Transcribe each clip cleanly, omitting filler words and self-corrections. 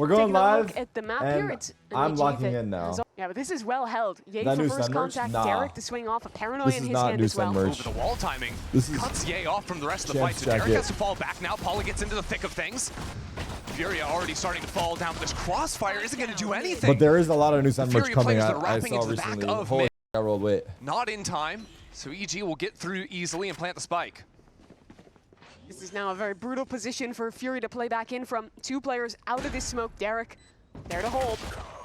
We're going live, look at the map and here. It's I'm locking in now. Yeah, but this is well held. Ye That for new first sun merch? contact. Nah. Tarik to swing off a paranoia This in is his not hand new as well. sun merch. Over the wall timing. This is cuts Ye off from the rest of the Chance fight. So Tarik jacket. has to fall back now. Paula gets into the thick of things. Furia already starting to fall down, but this crossfire isn't going to do anything. But there is a lot of new sun merch Furia coming players that out. are I wrapping saw into the back recently. of Holy mid. I rolled weight. Not in time, so EG will get through easily and plant the spike. This is now a very brutal position for Fury to play back in from. Two players out of this smoke. Derek there to hold.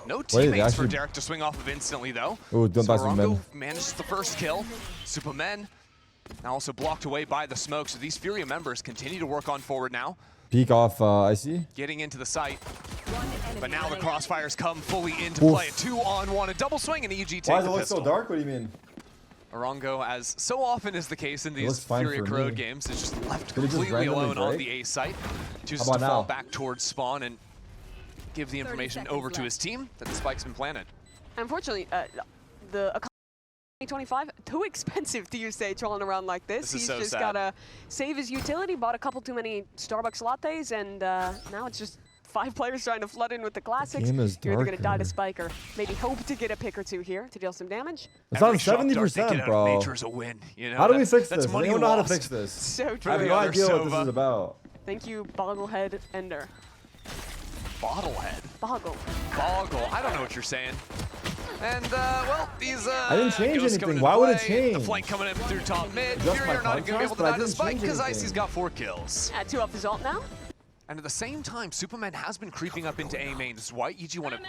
No teammates actually... for Derek to swing off of instantly, though. Ooh, don't buy some men. Manages the first kill. Supermen now also blocked away by the smoke, so these Furia members continue to work on forward now. Peek off icy. Getting into the site. But now the crossfires come fully into play. A 2-on-1, a double swing, and EG takes the pistol. Why does it look so dark? What do you mean? Orongo, as so often is the case in these Furia Corrode games, is just left completely alone on the A site. Chooses to fall back towards spawn and give the information over to his team that the spike's been planted. Unfortunately, the 2025 too expensive to use Sage rolling around like this. He's so just sad. Gotta save his utility, bought a couple too many Starbucks lattes, and now it's just 5 players trying to flood in with the classics. Game is You're either gonna die to darker. spike or maybe hope to get a pick or two here to deal some damage. It's on 70%, bro. Nature's a win. You know, how do we fix this? Money I don't know how to lost. fix this. So true. I have no idea what this is about. Thank you, Bogglehead Ender. Bottlehead. Boggle. Boggle. I don't know what you're saying. And, well, these, I didn't change anything. Why would it change? The flank coming in through top mid. Just Furia my are not even going to be able to contrast, die to the but I spike didn't because change Icy's anything. got 4 kills. 2 off his ult now. And at the same time, Superman has been creeping up into A main. This is why EG want to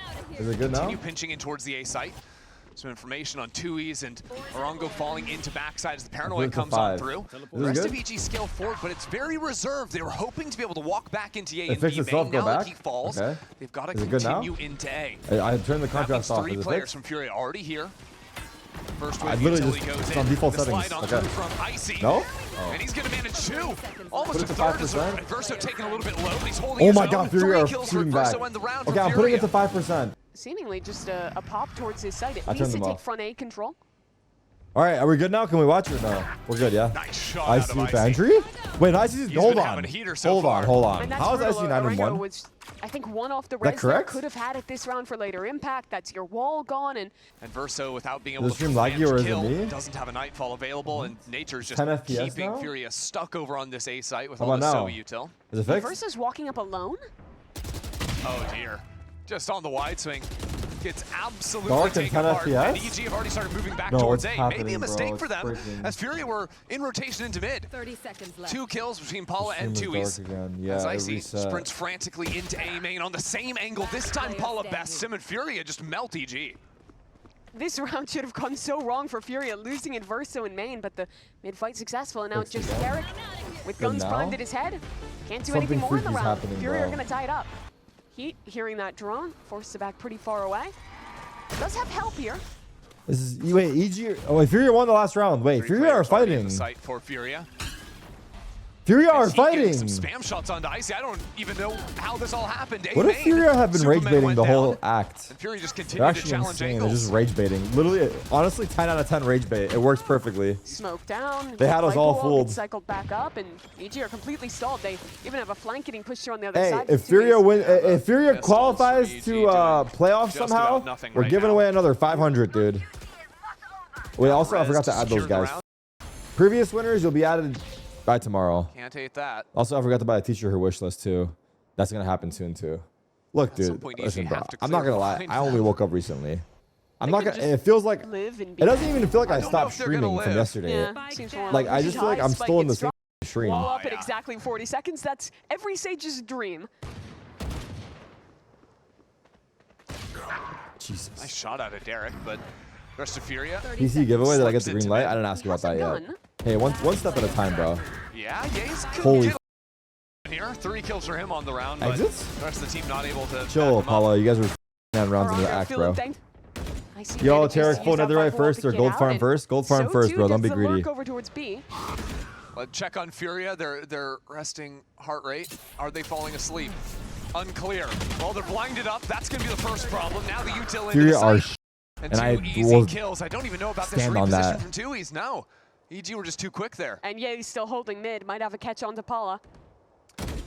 Is it good now? continue pinching in towards the A site. Some information on 2Es and Orongo falling into backside as the paranoia comes on through. The rest of EG scale forward, but it's very reserved. They were hoping to be able to walk back into A and B main. Now that he falls, they've got to continue into A. I turned the contrast off. 3 players from Furia already here. First wave literally utility just goes it's on in. default The settings. slide on through from Icy. No? And he's going to manage 2. Almost Put a it to third as 5%. Verso taking a little bit low, but he's holding Oh his my own. god, 3 Furia are kills for shooting back. Verso and the round Okay, for I'm putting it Furia. to 5%. Seemingly just a pop towards his side. It I needs turned to them take off. front A control. All right, are we good now? Can we watch it? No, we're good. Yeah. Nice shot I out of see Icy. Bandry. Wait, Icy's. He's Hold been on. having a heater so Hold far. on. Hold on. And that's How is brutal. Icy 9-1? Orengo was, I think, 1 off the res there. correct? Could have had it this round for later impact. That's your wall gone. And Verso, without being Is able the to stream laggy or is it kill, me? doesn't have a Nightfall available, and Nature's just 10 FPS keeping now? Furia stuck over on this A site with How all the about now? Zoe util. Is it fixed? Versus walking up alone. Oh dear. Just on the wide swing. Gets absolutely Dark and taken 10 apart. FPS? And EG have already started moving back No, towards it's A. Maybe happening, a mistake bro. for It's them, breaking. as Furia were in rotation into mid. 30 seconds left. 2 kills between Paula Stream and is 2Es. dark again. Yeah, As it Icy reset. sprints frantically into A main on the same angle. This time Paula bests him, and Furia just melt EG. This round should have gone so wrong for Furia, losing in Verso in main, but the mid-fight successful, and now it's just Tarik with guns now? primed at his head. Can't do Something anything more in the freaky's round. happening, Furia are bro. going to tie it up. Heat, hearing that drone, forces it back pretty far away. Does have help here. This is wait, EG. Oh, wait, Furia won the last round. Wait, 3 Furia are players already in fighting. the site for Furia. Furia are As he getting fighting. some spam shots onto Icy. I don't even know how this all happened. What if Furia have been rage baiting the whole act? And Furia just They're continued to actually challenge insane. angles. They're just rage baiting. Literally, honestly, 10 out of 10 rage bait. It works perfectly. Smoke down. They had us all fooled. Cycled back up, and EG are completely stalled. They even have a flank getting pushed through on the other Hey, side. if Furia if Furia pistols qualifies for EG to doing playoffs just somehow, about nothing we're right giving now. away another 500, dude. Wait, also I forgot to add those guys. Previous winners, you'll be added by tomorrow. Can't hate that. Also, I forgot to buy a teacher her wish list too. That's gonna happen soon too. Look, At some dude, point, you listen, bro. have to I'm not gonna lie. clarify I only that. woke up recently. I'm They not could gonna. just It feels like live and be. it doesn't even feel like I don't know stopped if they're gonna streaming from live. yesterday. Yeah, seems more Like I just feel like I'm still in the same stream. Wall up at yeah. exactly 40 seconds. That's every Sage's dream. Jesus. Nice shot out of Derek, but the rest of Furia. PC giveaway. Did I get the Slips green light? into I didn't ask you about that Has a yet. gun. Hey, one step at a time, bro. Yeah, Ye's Holy here. 3 kills for him on the round, but Exits? the rest of the team not able to Chill, back him up. Apollo. You guys were 9 rounds into the Orongo act, feeling bro. thanked. I see Yo, manages to Tarik, use full that netherite 5-4 first to or get gold out, farm and first? Gold farm so first, too bro. Don't gets be the greedy. lurk over towards B. Let's check on Furia, their resting heart rate. Are they falling asleep? Unclear. Well, they're blinded up. That's going to be the first problem. Now the util into Furia the are site. And and 2 I easy will kills. I don't even know about this stand on reposition that. from 2Es. No. EG were just too quick there. And yeah, he's still holding mid. Might have a catch on to Paula.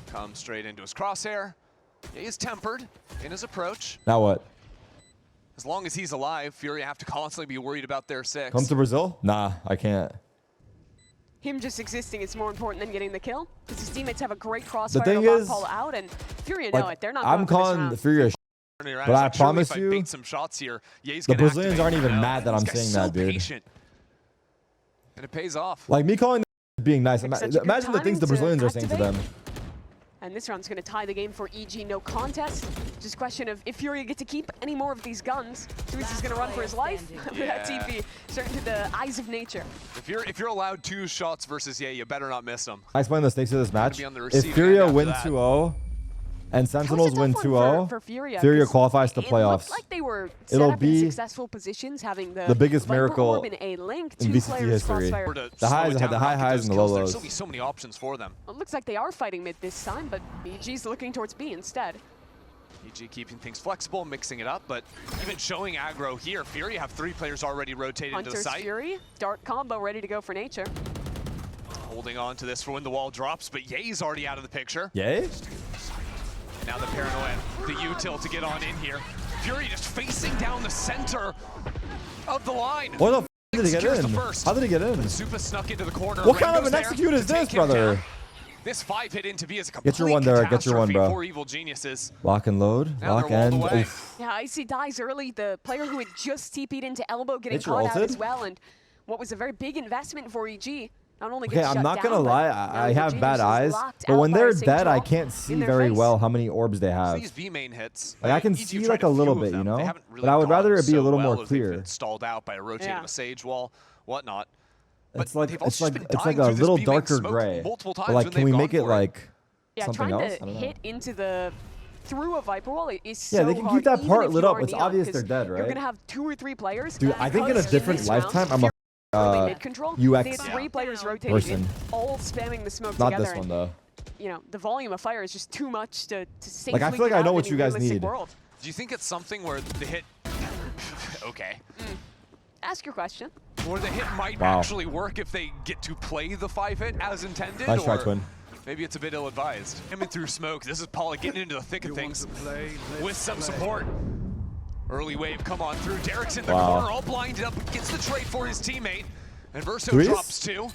Comes straight into his crosshair. He is tempered in his approach. Now what? As long as he's alive, Furia have to constantly be worried about their 6. Come to Brazil? Nah, I can't. Him just existing is more important than getting the kill. Because his teammates have a great crossfire thing to lock is, Paul out, and Furia like, know it. They're not I'm going for this calling round. the Furia but I promise you, some shots here, the Brazilians aren't even mad that I'm saying that, dude. Patient. And it pays off. Like me calling them being nice. Imagine the things the Brazilians are saying to them. And this round's going to tie the game for EG. No contest. Just question of if Furia get to keep any more of these guns. Tuiz is going to run for his life. That TP certain to the eyes of nature. If you're allowed 2 shots versus you better not miss them. I explain the stakes of this match. If Furia win 2-0 and Sentinels win 2-0, Furia qualifies to playoffs. Like they were It'll be successful positions, having the biggest Viper miracle orb in a link, in VCT history. The high highs and the low lows. There'll still be so many options for them. Well, it looks like they are fighting mid this time, but EG's looking towards B instead. EG keeping things flexible, mixing it up, but even showing aggro here. Furia have 3 players already rotated into the site. Fury, dart combo ready to go for nature. Holding on to this for when the wall drops, but Ye's already out of the picture. Yay? Now the paranoia, the util to get on in here. Fury just facing down the center of the line. What the f did he get in? How did he get in? Supa snuck into the corner. What kind of an execute is this, brother? This 5 hit into B is a complete Get your one there. Get your one, bro. For evil geniuses. Lock and load. Now Lock and. Yeah, Icy dies early. The player who had just TP'd into elbow getting caught out as well, and what was a very big investment for EG. Not only okay, I'm not gonna lie. I have bad eyes, but when they're dead, I can't see very well how many orbs they have. These B main hits, like I can see like a little bit, you know. But I would rather it be a little more clear. Stalled out by a rotating a sage wall, whatnot. It's like a little darker gray. But like, can we make it like something else? Trying to hit into the through a Viper wall is so they can keep that part lit up. It's obvious they're dead, right? You're gonna have 2 or 3 players. Dude, I think in a different lifetime, I'm a mid-control. UX They had 3 players rotating, all spamming the smoke Not together. this one though. You know, the volume of fire is just too much to safely. Like I feel like I know what you guys need. World. Do you think it's something where the hit? Okay. Ask your question. Or the hit might actually work if they get to play the 5-hit as intended. Nice try, Twin. Maybe it's a bit ill-advised. Coming through smoke. This is Paula getting into the thick of things with some support. Early wave come on through. Derek's in the corner, all blinded up, gets the trade for his teammate. And Verso drops 2.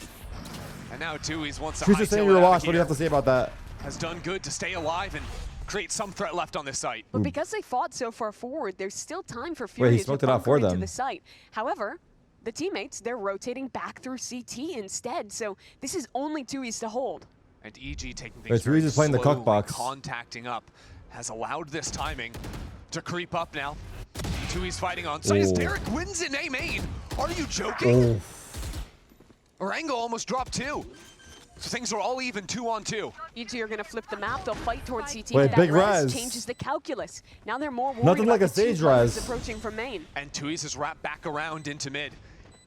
And now Tuiz wants to just saying you're washed. What do you have to say about that? Has done good to stay alive and create some threat left on this site. But because they fought so far forward, there's still time for Furia to bunker into the site. However, the teammates, they're rotating back through CT instead. So this is only Tuiz to hold. And EG taking things very is playing the cuck box. Contacting up has allowed this timing to creep up now. Tuiz fighting on site as Tarik wins in A main. Are you joking? Orango almost dropped 2. So things are all even 2-on-2. EG are going to flip the map. They'll fight towards CT. Wait, big res changes the calculus. Now they're more worried nothing like a about the stage res approaching from main. And Tuiz is wrapped back around into mid.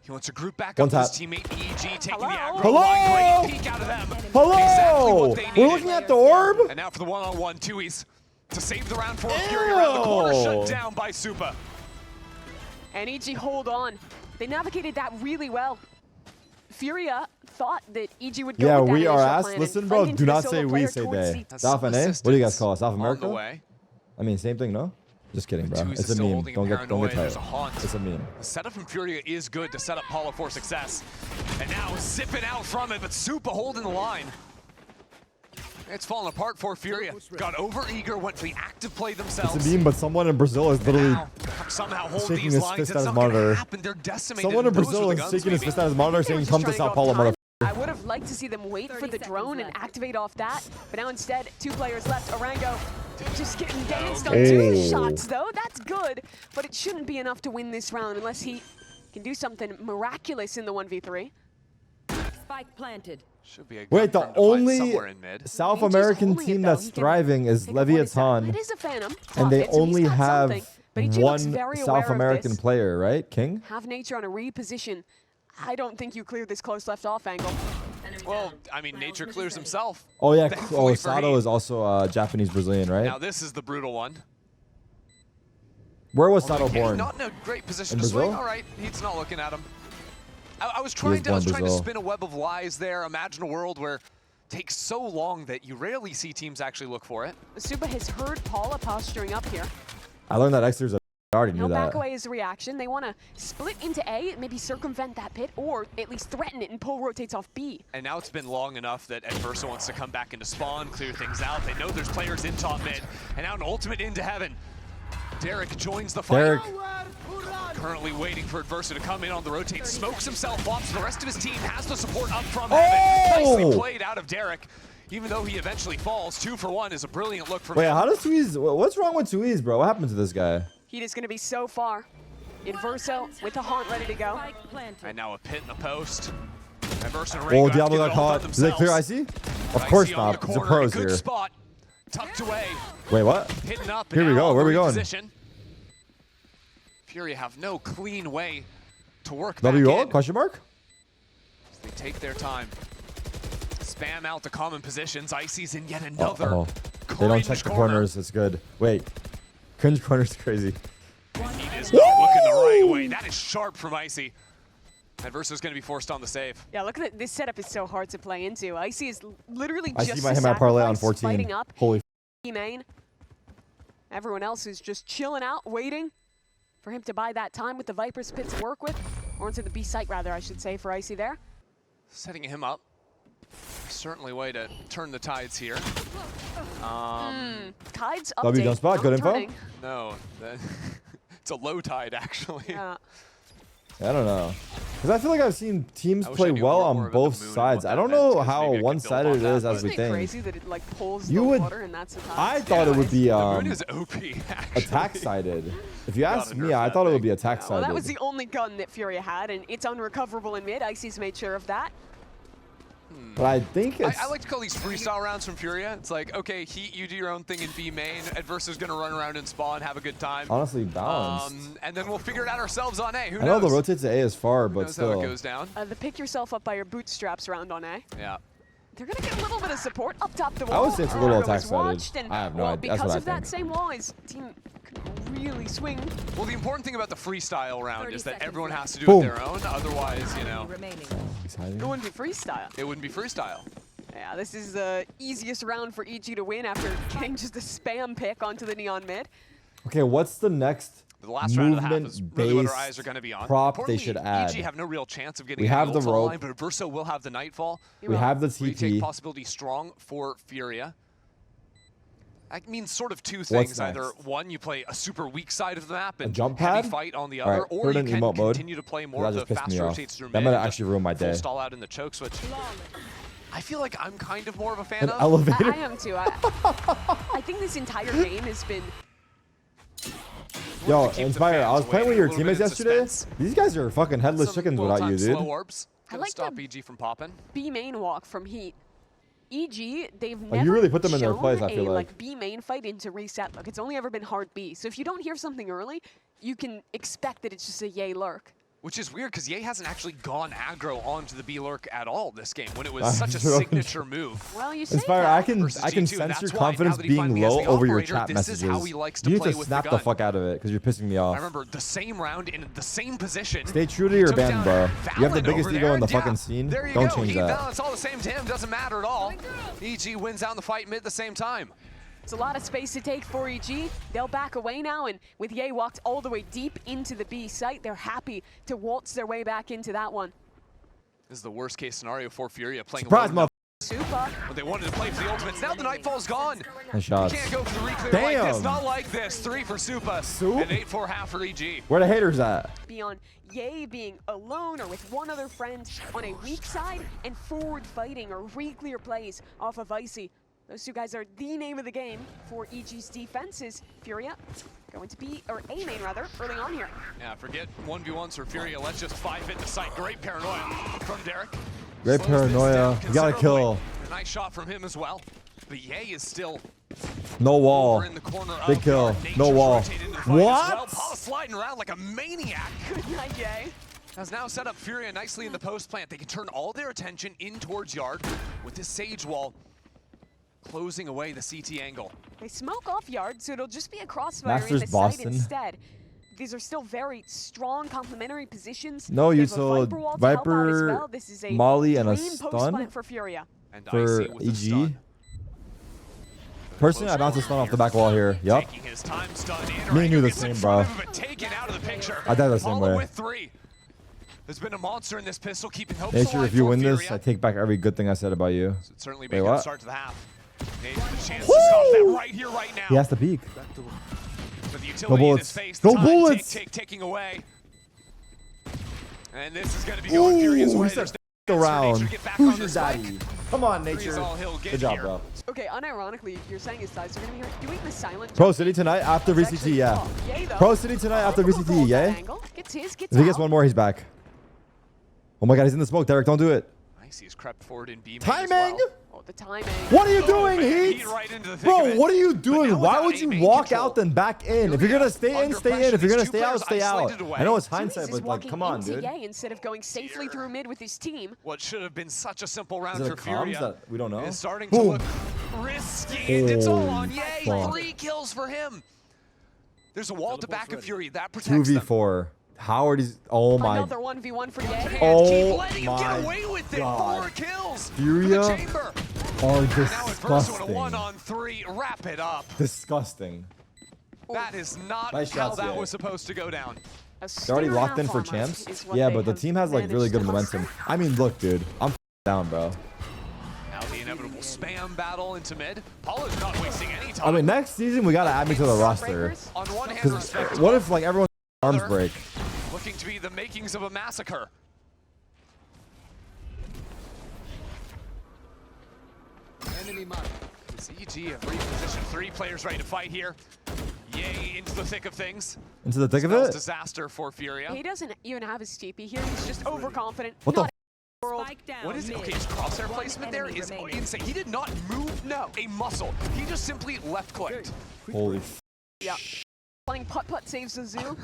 He wants to group back up his teammate EG, taking the aggro line. Great peek out of them. Hello! Exactly we're looking at the orb? And now for the one-on-one, Tuiz to save the round for Furia around the corner, shut down by Supa. And EG hold on. They navigated that really well. Furia thought that EG would go with that we are initial asked. plan listen, bro, do not say we, say they. South and A? What do you guys call it? South America? I mean, same thing, no? Just kidding, bro. It's a meme. Don't get tired. It's a meme. The setup from Furia is good to set up Paula for success. And now zipping out from it, but Supa holding the line. It's falling apart for Furia. Got over-eager, went for the active play themselves. It's a meme, but someone in Brazil is literally shaking his fist at his monitor. Someone in Brazil is shaking his fist at his monitor saying, come to Sao Paulo, motherfucker. I would have liked to see them wait for the drone and activate off that, but now instead, 2 players left. Orango just getting danced on 2 shots, though. That's good, but it shouldn't be enough to win this round unless he can do something miraculous in the 1v3. Spike planted. Wait, the only South American team that's thriving is Leviathan, It is a Phantom, and they only have one South American player, right? King? Have Nature on a reposition. I don't think you clear this close left off angle. Well, I mean, Nature clears himself. Oh, yeah. Oh, Sato is also Japanese-Brazilian, right? Now, this is the brutal one. Where was Sato born? Not in a great position in to Brazil? swing. All right, he's not looking at him. I was trying to spin a web of lies there. Imagine a world where takes so long that you rarely see teams actually look for it. Suba has heard Paula posturing up here. I learned that Xter's a... I already knew He'll that. back away as a reaction. They want to split into A, maybe circumvent that pit, or at least threaten it and pull rotates off B. And now it's been long enough that Adversa wants to come back into spawn, clear things out. They know there's players in top mid, and now an ultimate into heaven. Tarik joins the fight. Tarik. Currently waiting for Adversa to come in on the rotate, smokes himself off, so the rest of his team has the support up from heaven. Nicely played out of Tarik. Even though he eventually falls, 2 for 1 is a brilliant look from him. Wait, how does Suiz... What's wrong with Suiz, bro? What happened to this guy? Heat is going to be so far. Adverso with the haunt ready to go. And now a pit in the post. Adversa and Oh, Ringo Diablo got caught. Is it clear IC? Of course not. It's a pros good here. Spot, tucked away. Wait, what? Hitting up. Here we go. Where are we going? Position. Furia have no clean way to work W back ult? in. Question mark? They take their time. Spam out the common positions. Icy's in yet another. They don't check the corners. It's good. Wait. Cringe corner's crazy. He is not looking the right way. That is sharp from Icy. Adversa's going to be forced on the save. Yeah, look at this setup is so hard to play into. Icy is literally I just see my parlay on 14. fighting up. Holy B main. Everyone else is just chilling out, waiting for him to buy that time with the Viper's pit to work with. Or into the B site, rather, I should say, for Icy there. Setting him up. Certainly way to turn the tides here. Tides update. W jump spot, good info. Turning. No, it's a low tide actually. Yeah. I don't know. Because I feel like I've seen teams I wish I play knew well more on about both the moon and sides. what I that don't meant, know 'cause how maybe I could one-sided build it off is that, as we Isn't it think. crazy that it like pulls You the would- water and that's the time? I thought it would be The moon is OP actually. attack-sided. If you ask Gotta me, nerf I that thought it would thing. be Well, attack-sided. that was the only gun that Furia had, and it's unrecoverable in mid. Icy's made sure of that. But I think it's... I like to call these freestyle rounds from Furia. It's like, okay, Heat, you do your own thing in B main. Adversa's gonna run around and spawn, have a good time. honestly balanced. And then we'll figure it out ourselves on A. Who I know knows? the rotate to A is far, Who but knows how still. it goes down. The pick yourself up by your bootstraps round on A. Yeah. They're gonna get a little bit of support up top the wall. I would say it's a little Argo is attack-sided. watched, and, I have no well, idea. That's because what I of that think. same wall, his team could really swing. Well, the important thing about the freestyle round 30 is that seconds everyone left. has to do Boom. it their own. Otherwise, you know, Remaining. Exciting. It wouldn't be freestyle. it wouldn't be freestyle. Yeah, this is the easiest round for EG to win after getting just a spam pick onto the neon mid. Okay, what's the next The last round of the half is really what our movement-based eyes are going to be on. prop they Importantly, should add? EG have no real chance of getting We any have the ults on rope. line, but Adverso will have the Nightfall. We have the Retake TP. possibility strong for Furia. That means sort of two What's things. Either next? one, you play a super weak side of the map and jump heavy pad? fight on the All other, right, or put it you in can emote mode. continue to play more That of the just pissed fast me off. rotates through That mid. might and actually ruin my full day. stall out in the choke switch. I feel like I'm kind of more of a fan An of. elevator. I am too. I think this entire game has been Yo, to keep the Inspire, I was fans playing with waiting, your a little teammates bit of yesterday. suspense. These guys are fucking headless Some chickens little without you, time dude. Slow orbs. I Gonna like stop the- EG from popping. B main walk from Heat. EG, they've you never really put them in their shown place, I a feel like. B main fight into reset look. It's only ever been hard B. So if you don't hear something early, you can expect that it's just a yay lurk. Which is weird because Ye hasn't actually gone aggro onto the B lurk at all this game when it was That's such a true. signature move. Well, you say Inspire, that. I can versus G2, sense and your that's why, confidence now that he being finally has low the over your operator, chat this messages. is how he likes to You need play to with snap the the gun. fuck out of it because you're pissing me I off. remember the same round in the same position. Stay true to your Took band, down bro. You have the Valen biggest over ego there, in the and yeah, fucking scene. There you Don't go. change Heat that. Valance all the same to him. Doesn't matter at all. EG wins out in the fight mid at the same time. It's a lot of space to take for EG. They'll back away now, and with Ye walked all the way deep into the B site, they're happy to waltz their way back into that one. This is the worst case scenario for Furia playing Surprise, alone. Super. But they wanted to play for the ultimates. Now the Nightfall's gone. Nice shots. You can't go for the reclear like this. Damn. Not like this. 3 for Supa. Soup? And 8 for half for EG. Where the haters at? Beyond Ye being alone or with one other friend on a weak side and forward fighting or re-clear plays off of Icy. Those two guys are the name of the game for EG's defenses. Furia going to be, or A main rather, early on here. Yeah, forget 1v1s for Furia. Let's just 5-hit the site. Great paranoia from Tarik. Great Slows this paranoia. down You gotta kill. considerably. A nice shot from him as well. But Ye is still No wall. over in the corner of Big kill. yard. No Nature's wall. rotated into the fight as well. What? Paula sliding around like a maniac. Good night, Ye. Has now set up Furia nicely in the post plant. They can turn all their attention in towards yard with this Sage wall closing away the CT angle. They smoke off yard, so it'll just be a crossfire Masters in the Boston. site instead. These are still very strong complementary positions. No, They you have a saw Viper wall to help out as Viper, well. This is a Molly, and a dream post stun? plant for Furia. And for Icy with the EG. stun. Personally, I bounced the stun off the back wall here. Yup. Taking his time, stun in. Me and you the Gets in same, front bro. of him, but taken out of the picture. I died the same Apollo way. with 3. There's been a monster in this pistol, keeping hopes Make sure alive if you for win this, Furia. I take back every good thing I said about you. So it's certainly Wait, been a good what? start to the half. Nate with the chance to stop that right here, right now. He has to peek. With the utility in bullets. his face, Go the time bullets. taking away. And this is going to be going Furia's way. There's The no round. answer. Nature to get back Who's on your this bike. daddy? Come on, Three is Nature. all he'll get Good job, here. bro. Okay, unironically, you're saying his size. They're going to be doing the silent. Pro City tonight after That's VCT, actually yeah. tough. Yay, though. Pro City tonight after VCT, yeah. Gets his, gets If he gets out. one more, he's back. Oh my god, he's in the smoke. Tarik, don't do it. Nice, he's crept forward in B. Timing! Oh, the timing. What are you doing, man, Heat? right into the thick Bro, of it. what are you But doing? now Why without would you aiming walk control. out then back in? If you're gonna stay in, Under stay in. pressure, If you're gonna these two stay out, players stay out. isolated away. I know it's Furies hindsight, is but like, walking come on, into dude. Yay instead of going safely through mid with his team. What should have been such a simple round Is for it comms Furia that we don't know? is starting to Boom. look risky, and it's all on Holy Yay. fuck. 3 kills for him. There's a wall at the back of Fury that protects them. 2v4. Howard is. Oh my. Another 1v1 for Yay. And keep Oh letting him my get away with it. God. 4 kills Furia for the chamber. are And now adverse on a disgusting. 1-on-3. Wrap it up. Disgusting. That is not Nice how shots, that Yay. was supposed to go down. They're already locked in for champs. Yeah, but the team has like really good momentum. I mean, look, dude. I'm down, bro. Now the inevitable spam battle into mid. Paula's not wasting any time. I mean, next season we gotta add me to the roster. On one hand, Because respect what if like everyone's arms break? looking to be the makings of a massacre. Enemy mark. It's EG have repositioned 3 players ready to fight here. Yay into the thick of things. Into the thick of Spells it? disaster for Furia. He doesn't even have his TP here. He's just overconfident. What the Not world. Spike down. What is it? mid. Okay, his crosshair One placement there enemy is remaining. insane. He did not move a muscle. He just simply left clicked. Holy Yeah. Playing putt-putt saves the zoo.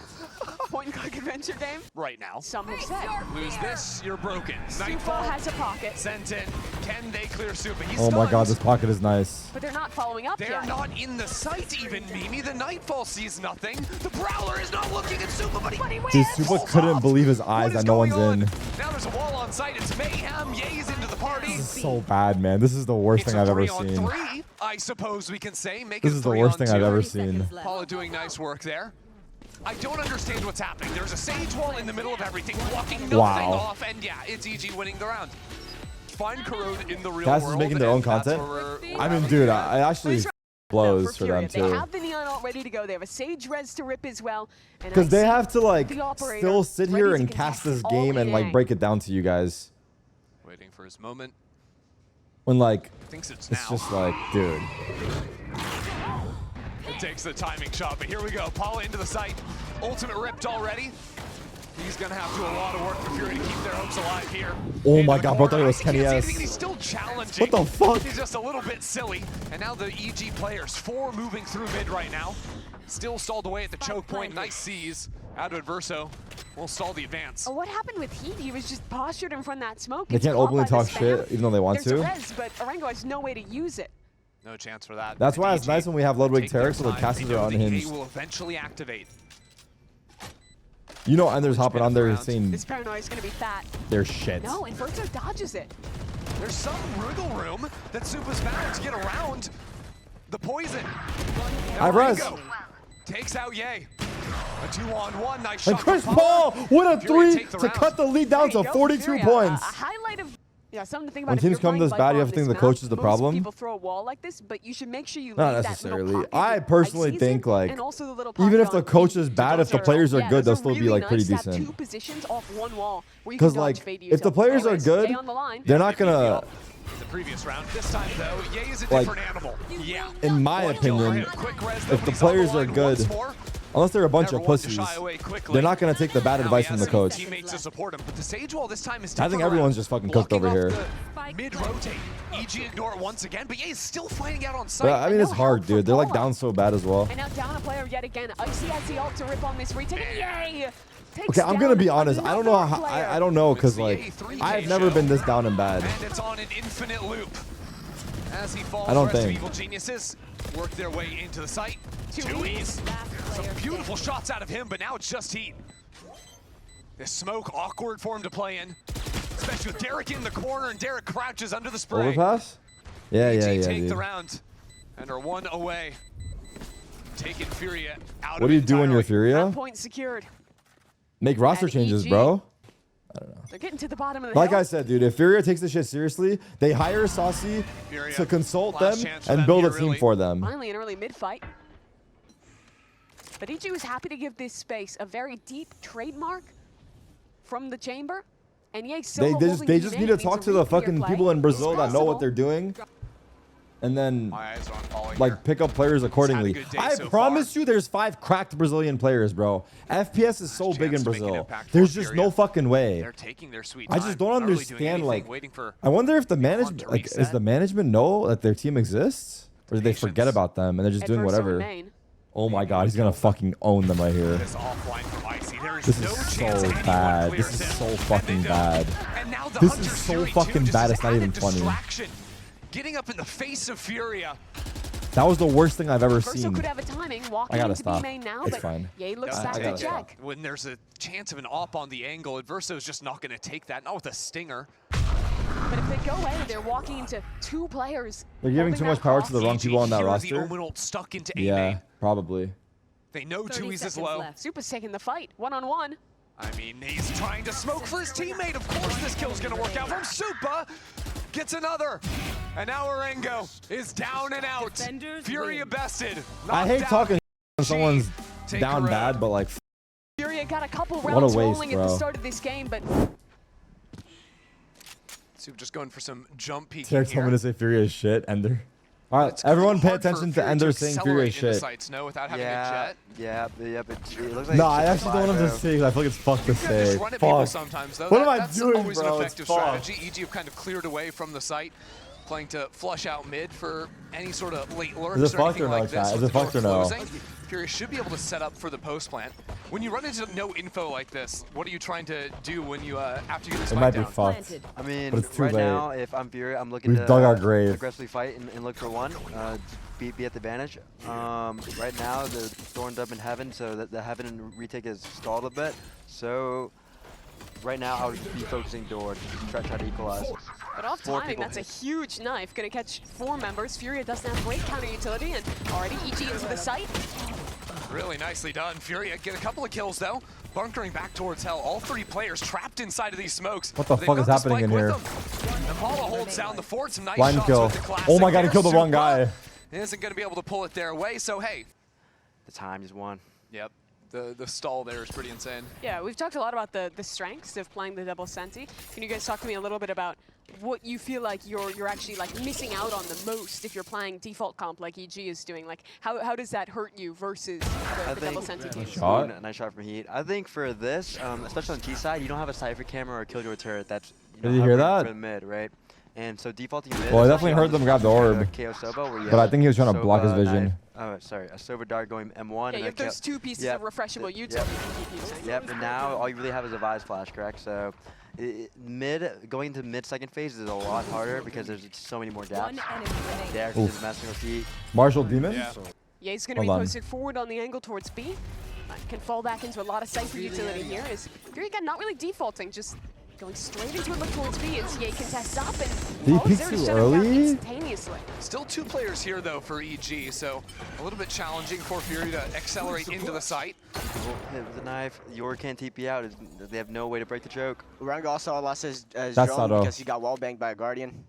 Point-and-click adventure game. Right now. Some have said. Lose this, you're broken. Supa Nightfall has a pocket, sent in. Can they clear Supa? He's Oh my god, stunned. this pocket is nice. but they're not following up They're yet. not in the sight even, Mimi. The Nightfall sees nothing. The Prowler is not looking at Supa, but he wins. Dude, Supa couldn't believe his eyes What is that no one's going on? in. Now there's a wall on site. It's mayhem. Ye's into the party. This is so bad, man. This is the worst It's thing a I've ever 3-on-3, seen. I suppose we can say. Make This it is the worst thing I've 3-on-2. ever 30 seen. seconds left. Paula doing nice work there. I don't understand what's happening. There's a Sage wall in the middle of everything, blocking nothing Wow. off, and yeah, it's EG winning the round. Find Corrode in the real Cass is world. making their own and that's content? where we're I mean, at. dude, I actually blows for Furia. them They too. have the neon ult ready to go. They have a Sage res to rip as well. Because they have to like the operator still sit ready here to and contest cast this all game and like EA. break it down to you guys. Waiting for his moment. When like Thinks it's it's now. just like, dude. It takes the timing shot, but here we go. Paula into the site. Ultimate ripped already. He's gonna have to do a lot of work for Fury to keep their hopes alive here. Oh Into my the god, bro, I thought it corner. was I Kenny can't see S. anything, He's still challenging. What the fuck? He's just a little bit silly. And now the EG players, 4 moving through mid right now. Still stalled away at the choke point. Nice C's out of Adverso. Will stall the advance. Oh, what happened with Heat? He was just postured in front of that smoke. They It's can't caught openly by the talk spam. shit even though they want There's a to. res, but Orango has no way to use it. No chance for that. That's why it's EG nice when we have Ludwig take their Tarik so the time. casters They are know the A unhinged. will eventually activate. You know, Ender's hopping on there saying This paranoia is going to be fat. their shit. No, Inverso dodges it. There's some wriggle room that Supa's found to get around the poison. I res. Ringo takes out Yay. A 2-on-1, nice And shot. Chris from Paul with a Furia 3 take the to round. cut the lead down There you to go, 42 Furia. points. A highlight of something to think about. When if teams you're come playing this Viper bad, you on have to think this the coach map, is the most problem? people throw a wall like this, but you should make sure you Not leave necessarily. that little pocket I with personally ice think season like and also the little even pocket if the on coach Heat is to bad, go if the zero. players are Yeah, good, those they'll are still be really like pretty nice to have decent. 2 positions off 1 wall where you Because can like dodge fade to if the yourself. players are Anyways, good, stay on the line. they're not They beat the gonna. up the previous round. This time though, Yay is a Like, different animal. Yeah. In my One kill for opinion, him. Quick res, if though, the he's on players are line good, once more. unless they're a bunch Never of one to pussies, shy away quickly. they're not gonna take the bad Now advice he from has the some coach. teammates to support him, but the Sage wall this time is I think different everyone's around. just fucking cooked Blocking over off here. the mid-rotate. EG ignore it once again, but Yay is still fighting out on But site. I mean, no it's hard, help from dude. They're like Paula. down so bad as well. And now down a player yet again. Icy has the ult to rip on this retake. Yay! Takes Okay, I'm gonna down be honest. I don't know another how. player. I don't know because It's the like A3K I've never show. been this down and bad. And it's on an infinite loop. As he falls, I don't the rest think. of Evil Geniuses work their way into the site. Two Two E's. E's. Some beautiful shots out of him, but now it's just Heat. This smoke, awkward for him to play in. especially with Tarik in the corner, and Tarik crouches under the spray. Overpass? Yeah, EG yeah, take dude. the round and are 1 away. Taking Furia out What of do you it do when you're entirely. Furia? Point secured. Make roster And changes, EG. bro. I don't know. They're getting to the bottom of the Like hill. I said, dude, if Furia takes this shit seriously, they hire Saucy Furia, to consult last them chance for and them build a here, team really. for them. Finally, an early mid-fight. But EG was happy to give this space a very deep trademark from the chamber. And yeah, They just need to talk to the fucking people in Brazil that know what they're doing. And then, My eyes are on falling like, here. pick up players accordingly. good day I so promise you there's 5 cracked Brazilian players, bro. FPS is so big in chance to make an Brazil. impact for There's just Furia. no fucking way. They're taking their sweet I time. just don't not really doing understand, anything, like, waiting for I wonder if the management, to like, is reset. the management know that their team exists? Or did they forget Patience. about them and they're just doing Adverse on whatever? main. Oh my god, he's gonna fucking own them right here. this offline from Icy. There is This no is chance so anyone bad. clears This is him, so and fucking they don't. bad. And now the This Hunter is so Fury fucking too, just bad, as it's not even added funny. distraction. Getting up in the face of Furia. That was the worst thing I've ever Verso seen. could have a timing, walking I gotta into stop. B main now, It's but fine. Ye looks I back gotta to stop. check. When there's a chance of an op on the angle, Adverso's just not going to take that. Not with a stinger. But if they go away, they're walking into 2 players. They're giving holding too that much power to cross. the wrong people on that Here, roster. The Omen ult stuck into A Yeah, main. probably. They know 30 Chewy's is seconds low. left. Super's taking the fight, 1-on-1. I mean, he's trying to smoke for his teammate. Of course this kill's going to work out from Supa. Gets another. And now Orengo is down and out. Defenders Furia win. bested. I Knocked hate out. talking when G, someone's take down the road. bad, but like, Furia got a couple What a rounds waste, rolling at the bro. start of this game, but Supa just going for some jump peeking Tarek's here. told me to say Furia is shit, Ender. Alright, It's gonna be everyone pay hard for attention to Furia Ender saying Furia is accelerate into shit. sights, no, without having a Yeah, jet. but it looks like No, I it's actually don't want him to 5-0. say because I feel like it's fucked to You gotta just say. run at people Fuck. sometimes, though. What am I That's doing, always bro? an It's effective fucked. strategy. EG have kind of cleared away from the site, playing to flush out mid for any sort of late lurks Is it or fucked anything or no, like this. chat? Is with it the fucked or door no? closing. Furia should be able to set up for the post plant. When you run into no info like this, what are you trying to do when you after you get the It might spike be down? fucked. Planted. I mean, But it's too right late. now, if I'm Furia, I'm looking We've to dug our grave. aggressively fight and look for one, be at the advantage. Right now, the Thorn's up in heaven, so that the heaven retake is stalled a bit. So right now, I would be focusing door to try to equalize. But off 4 timing, people. that's a huge knife. Gonna catch 4 members. Furia doesn't have great counter utility, and already EG into the site. Really nicely done. Furia get a couple of kills though. Bunkering back towards hell. All 3 players trapped inside of these smokes. What the They've fuck got is the happening spike in with here? them. Impala holds down the fort. Some nice Blind shots kill. with the classic. Oh my god, he killed the wrong Supa guy. Isn't going to be able to pull it their way. So hey, The time just won. yep, the stall there is pretty insane. Yeah, we've talked a lot about the strengths of playing the double senti. Can you guys talk to me a little bit about what you feel like you're actually like missing out on the most if you're playing default comp like EG is doing? Like how does that hurt you versus the double senti teams? Shot. Nice shot from Heat. I think for this, especially on T side, you don't have a Cypher camera or a Killjoy turret that's Did you hear hovering that? for the mid, right? And so defaulting mid. Well, I is definitely actually heard them grab the orb. KO Soba, where you But I have think he was trying to block his Soba, vision. knife- Oh, sorry, a Soba dart going M1. Yeah, and you then have those 2 pieces Yep. of refreshable util Yep. you can keep using. Yep, and now all you really have is a Vise flash, correct? So going into mid second phase is a lot harder because there's so many more gaps. One enemy remaining. They're actually just messing with Heat. Marshall Demon? Yeah. Ye's going to be Hold on. posted forward on the angle towards B. Can fall back into a lot of Cypher utility here. Is Furia again not really defaulting, just going straight into a look towards B as Ye contests up and Did he all peek Zero too to shut him down early? instantaneously. Still 2 players here though for EG, so a little bit challenging for Fury to accelerate into the site. Hit with the knife. Yor can't TP out. They have no way to break the choke. Rango also lost his That's drone Sado. because he got wall banged by a Guardian.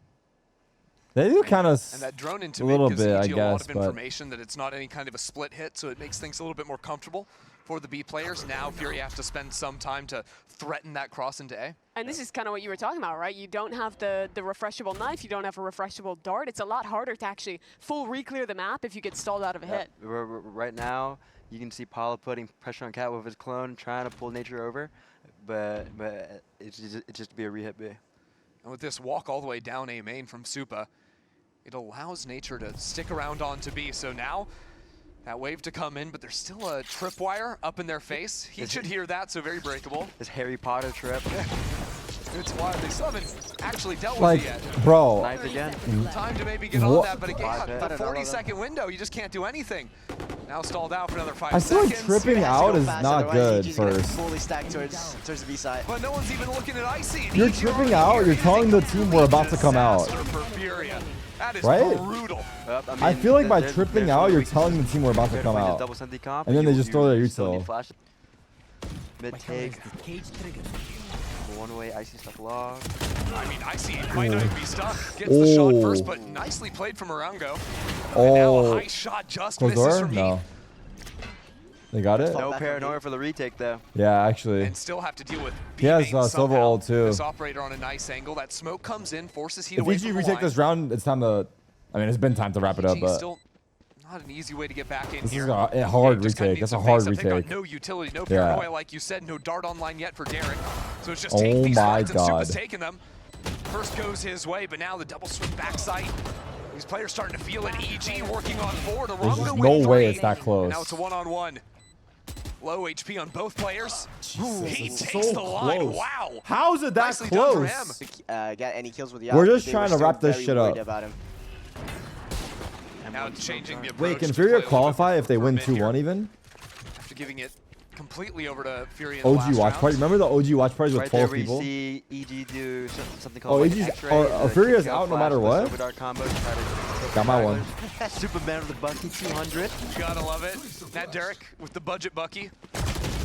They do kind of And that drone into a mid little gives bit, I EG a lot guess, of but information that it's not any kind of a split hit, so it makes things a little bit more comfortable for the B players. Now Fury have to spend some time to threaten that cross into A. And this is kind of what you were talking about, right? You don't have the refreshable knife, you don't have a refreshable dart. It's a lot harder to actually full re-clear the map if you get stalled out of a hit. Right now, you can see Paula putting pressure on Cat with his clone, trying to pull Nature over, but it's just to be a re-hit B. And with this walk all the way down A main from Supa, it allows Nature to stick around onto B. So now, that wave to come in, but there's still a tripwire up in their face. He should hear that, so very breakable. This Harry Potter trip. It's wild. They still haven't actually dealt like, with it yet. bro, Knife again. Time to maybe get on What? that, but again, Live hit. the 40-second window, you just can't do anything. Now stalled out for another 5 I feel seconds. like tripping out is not good first. Fully stacked towards the B side. But no one's even looking at Icy. You're tripping out. You're telling the team we're about to come out. For Furia. That is Right? brutal. I feel like by tripping out, you're telling the team we're about to come out. And then they just throw their util. Mid take. One way, Icy stuck log. I mean, Icy might not even be stuck. Gets the shot first, but nicely played from Arango. And now a high shot just misses from no. They got it? No paranoia for the retake though. Yeah, actually. And still have to deal with He has silver ult too. This operator on a nice angle. That smoke comes in, forces heat If away EG from the retake line. this round, it's time to. I mean, it's been time to wrap it up, but. Still not an easy way to get back in This here. is a hard Just kinda retake. needs That's a some hard face-up. They've got retake. no utility, no Yeah. paranoia, like you said. No dart online yet for Tarik. So it's just Oh take these my fights, and Supa's God. taking them. First goes his way, but now the double swing backside. These players starting to feel it. EG working on forward. There's just Arango no with way 3. it's that close. Now it's a one-on-one. Low HP on both players. He it's takes so the line. close. Wow. How is it that Nicely done for close? him. Got any kills with the We're op, just they trying were to wrap still this very shit worried up. about him. Now changing the approach. Wait, can to Furia play a little qualify bit if they for win mid here. 2-1 even? After giving it completely over to Furia in the last OG watch round. party. Remember the OG watch parties with Right there 12 where you people? see EG do something Oh, called like EG's X-ray. Furia's out no matter what? Got my one. Superman with the Bucky 200. You gotta love it. That Derek with the budget Bucky.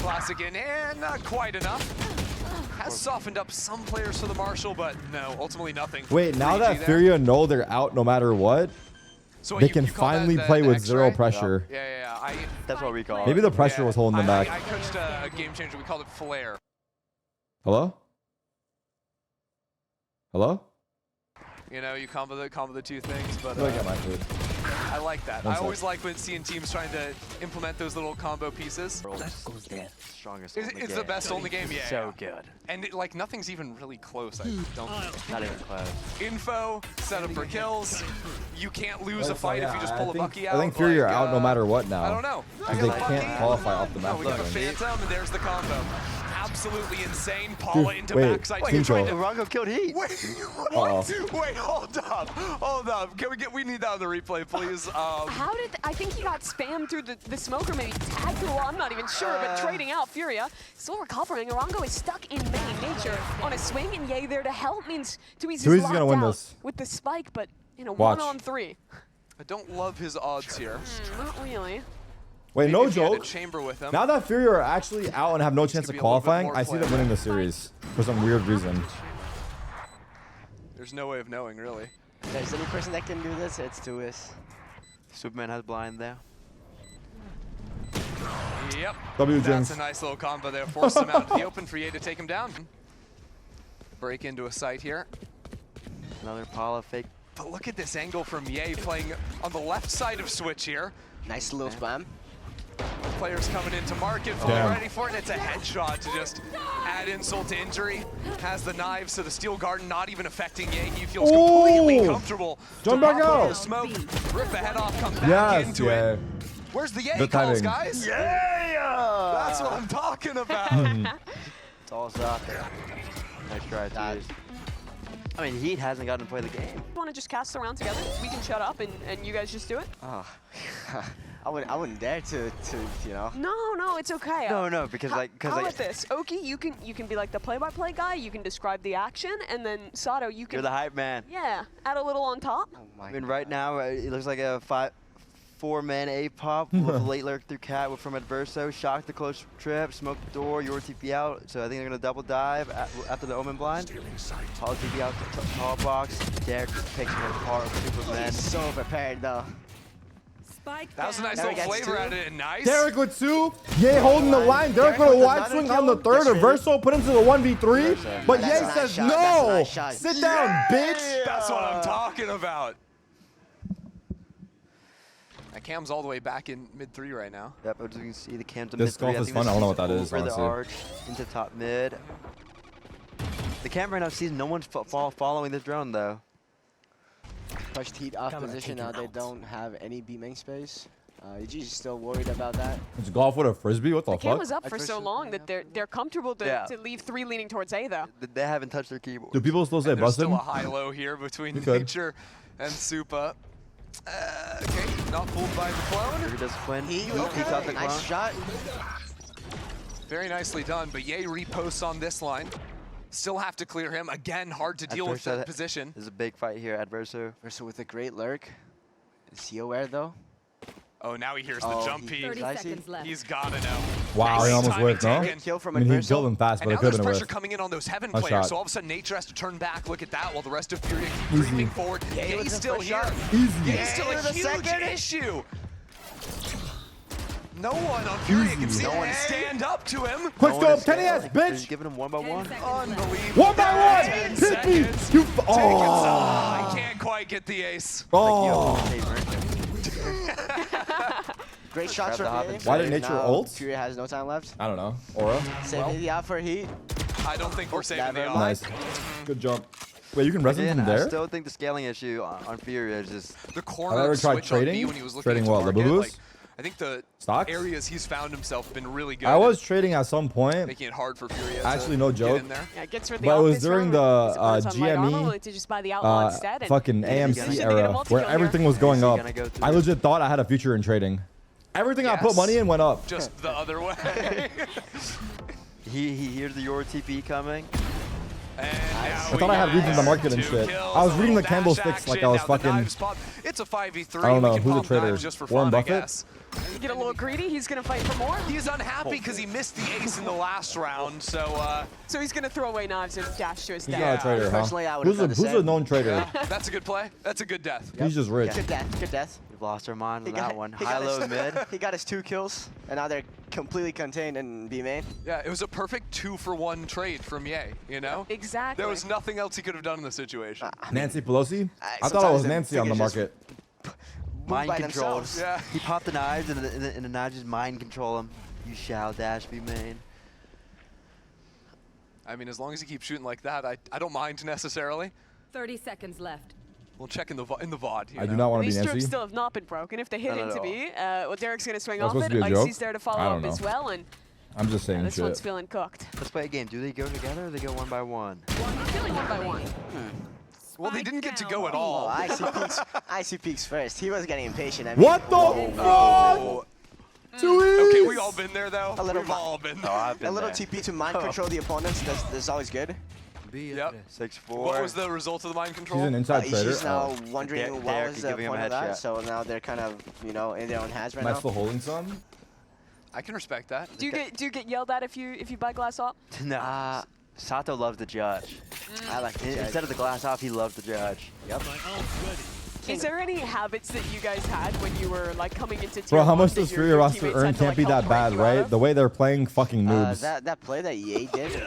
Classic in, and not quite enough. Has softened up some players for the Marshall, but no, ultimately nothing. Wait, now for that EG there. Furia know they're out no matter what, So what, they you can call that finally the play with X-ray? zero pressure. Yeah. That's what we call Maybe it. the pressure was holding them back. I coached a game changer. We called it flare. Hello? Hello? You know, you combo the two things, but I got my food. I like that. One I sec. always like when seeing teams trying to implement those little combo pieces. Strongest It's the best on the game, yeah. So good. And it, like nothing's even really close. I don't. Not even close. Info, set up for kills. You can't lose a fight if you just pull a Bucky out. I think Furia are like, out no matter what now. I don't know. Because they can't qualify off the No, map. we got the Phantom, and there's the combo. Absolutely insane. Paula into wait, backside. Wait, You're trying to Arango killed Heat. Wait, what? Wait, hold up. Can we need that on the replay, please? How did I think he got spammed through the smoke or maybe tagged through? Well, I'm not even sure, but trading out Furia, still recovering. Arango is stuck in main nature on a swing, and Yay there to help means Tui's Tui's locked gonna win out this. with the spike, but you know, Watch. 1-on-3. I don't love his odds here. Not really. Wait, Maybe no if he had a joke. chamber with him. Now that Furia are actually out and have no chance could of be a little bit qualifying, more I see them playable. winning the series for some weird reason. There's no way of knowing, really. If there's any person that can do this, it's Tuis. Superman has blind there. Yep. W That's Jinx. a nice little combo there. Force him out to the open for Ye to take him down. Break into a site here. Another Paula fake. But look at this angle from Ye playing on the left side of Switch here. Nice little spam. Players coming into market, fully Damn. ready for it, and it's a headshot to just add insult to injury. Has the knives, so the steel garden not even affecting Ye. He feels completely comfortable. Jump to back pop over out. the smoke, rip the head off, come back Yes, into yeah. it. Where's the Ye Good calls, timing. guys? Yeah! That's what I'm talking about. It's all out there. Nice try, Tuis. I mean, Heat hasn't gotten to play the game. Want to just cast the round together? We can shut up and you guys just do it? Oh, I wouldn't dare to you know. No, it's okay. No, because how like about this? Oki, you can be like the play-by-play guy. You can describe the action, and then Sato, you can you're the hype man. yeah, add a little on top. Oh my I mean, right now it looks like a 4-man A-pop with a late lurk through cat from Adverso, shock the close trip, smoke the door, your TP out. So I think they're gonna double dive after the Omen blind. Paul TP out to tall box. Derek takes him apart with Superman. So prepared though. Spike That was a nice Derek little gets flavor two. at it, and nice. Derek with 2. Ye holding the line. Derek with a with wide another swing kill. on the third. That's Verso put into the 1v3. Verso. But Ye That's a nice says shot. That's a no. nice shot. Sit down, bitch. That's what I'm talking about. That Cam's all the way back in mid-3 right now. Yep, as you can see the cams This golf is fun. I don't know what that is, over the honestly. arch into top mid. The cam right now sees no one's following this drone though. Pushed Heat off position now. They don't have any B main space. EG's still worried about that. It's golf with a frisbee. What the The cam fuck? was up for so Adversity, long that they're comfortable to, Yeah. to leave 3 leaning towards A though. They haven't touched their keyboard. Do people still say And there's busted? still a high-low here between You could. Nature and Supa. Okay, not fooled by the clone. He does Quinn. He Okay, caught the clone. nice shot. Very nicely done, but Ye reposts on this line. Still have to clear him. Again, hard to deal with that position. There's a big fight here, Adverso. Verso with a great lurk. Is he aware though? Oh, now he hears the jump peek. 30 Dicey. seconds left. He's gotta know. Wow, he Nice almost timing whiffed, no? taken. Kill from I mean, he Adverso. killed him fast, And but it now could there's have been a pressure whiff. coming in on those Heaven Nice players, shot. so all of a sudden Nature has to turn back, look at that, while the rest of Furia keep creeping forward. Ye's with the still first here. shot. Easy. Ye's still a the huge second. issue. No one on Furia can Easy. see No him one. stand up to him. Quick No one scope, is 10 AS, He's bitch! giving him 1 by 1. 10 seconds left. Unbelievable. 1 by 10 1! Hit me! seconds. You Oh, he can't quite get the ace. Oh! Great shots from Grab the Ye. hop and Why did save. Nature Now ult? Furia has no time left. I don't know. Aura? Saving the out for Heat. I don't think we're saving the never off. Nice. Good jump. Wait, you can res him Again, from I there? still think the scaling issue on Furia is just The Have I corner ever tried switch on B trading? when he was looking Trading to what, the target, boo-boos? like, I think the Stocks? areas he's found himself been really good. I at was trading at some point. making it hard for Furia Actually, to no get joke. in there. Yeah, it gets rid of But the it was office during room. the He's a bonus on light armor, GME, willing to just buy the outlaw instead. And fucking Yeah, AMC he's gonna get a era, multi-kill where here. everything was going Is he up. gonna go through I the- legit thought I had a future in trading. Everything I put Yes. money in went up. Just the other way. he hears the Your TP coming. And I thought I had reads in the market and shit. I was reading the candlesticks like I was fucking. It's a 5v3. I don't know, We can who's the pump trader? knives just for Warren fun, I Buffett? guess. You get a little greedy. He's going to fight for more. He's unhappy because he missed the ace in the last round. So So he's going to throw away knives and dash to his He's death. not a trader, huh? Personally, I would've Who's a done the who's a same. known trader? that's a good play. That's a good death. He's just rich. Good death. Good death. We've lost our mind on He got- that one. he got High, low, his- mid. He got his 2 kills, and now they're completely contained in B main. Yeah, it was a perfect 2-for-1 trade from Ye, you know? Exactly. There was nothing else he could have done in the situation. Nancy Pelosi? I thought it sometimes was the Nancy on the fingers just market. Mind by control. themselves. Yeah. He popped the knives and the knives just mind control him. You shall dash be main. I mean, as long as he keeps shooting like that, I don't mind necessarily. 30 seconds left. We'll check in the VOD. You I do know? not want to be These strips Nancy. still have not been broken. If they hit Not at into all. B, well, Derek's going to swing That was off supposed it. to be a joke? Icy's there to follow I up don't know. as well, and I'm just saying this one's shit. feeling cooked. Let's play a game. Do they go together or they go 1 by 1? Feeling 1 by 1. Well, they didn't get to go at Oh, all. Icy peaks first. He was getting impatient. I mean, What the Oh. fuck? Too Okay, easy. we all been there though. A little We've all been Oh, there. I've been a little there. TP to mind control the opponents. That's always good. Yep. 6-4. What was the result of the mind control? He's an inside trader. He's now Oh. wondering Derek what is was the giving him a point of that. headshot. So now they're kind of, in their own hands right Am I now. still holding some? I can respect that. Do you get yelled at if you buy glass up? No. Sato loves the judge. I like the judge. Instead of the glass off, he loved the judge. Yep. Is there any habits that you guys had when you were like coming into Bro, tier how one much that does your Furia roster teammates earn had to, can't like, be help that break bad, you out right? of? The way they're playing fucking noobs. That play that Ye did,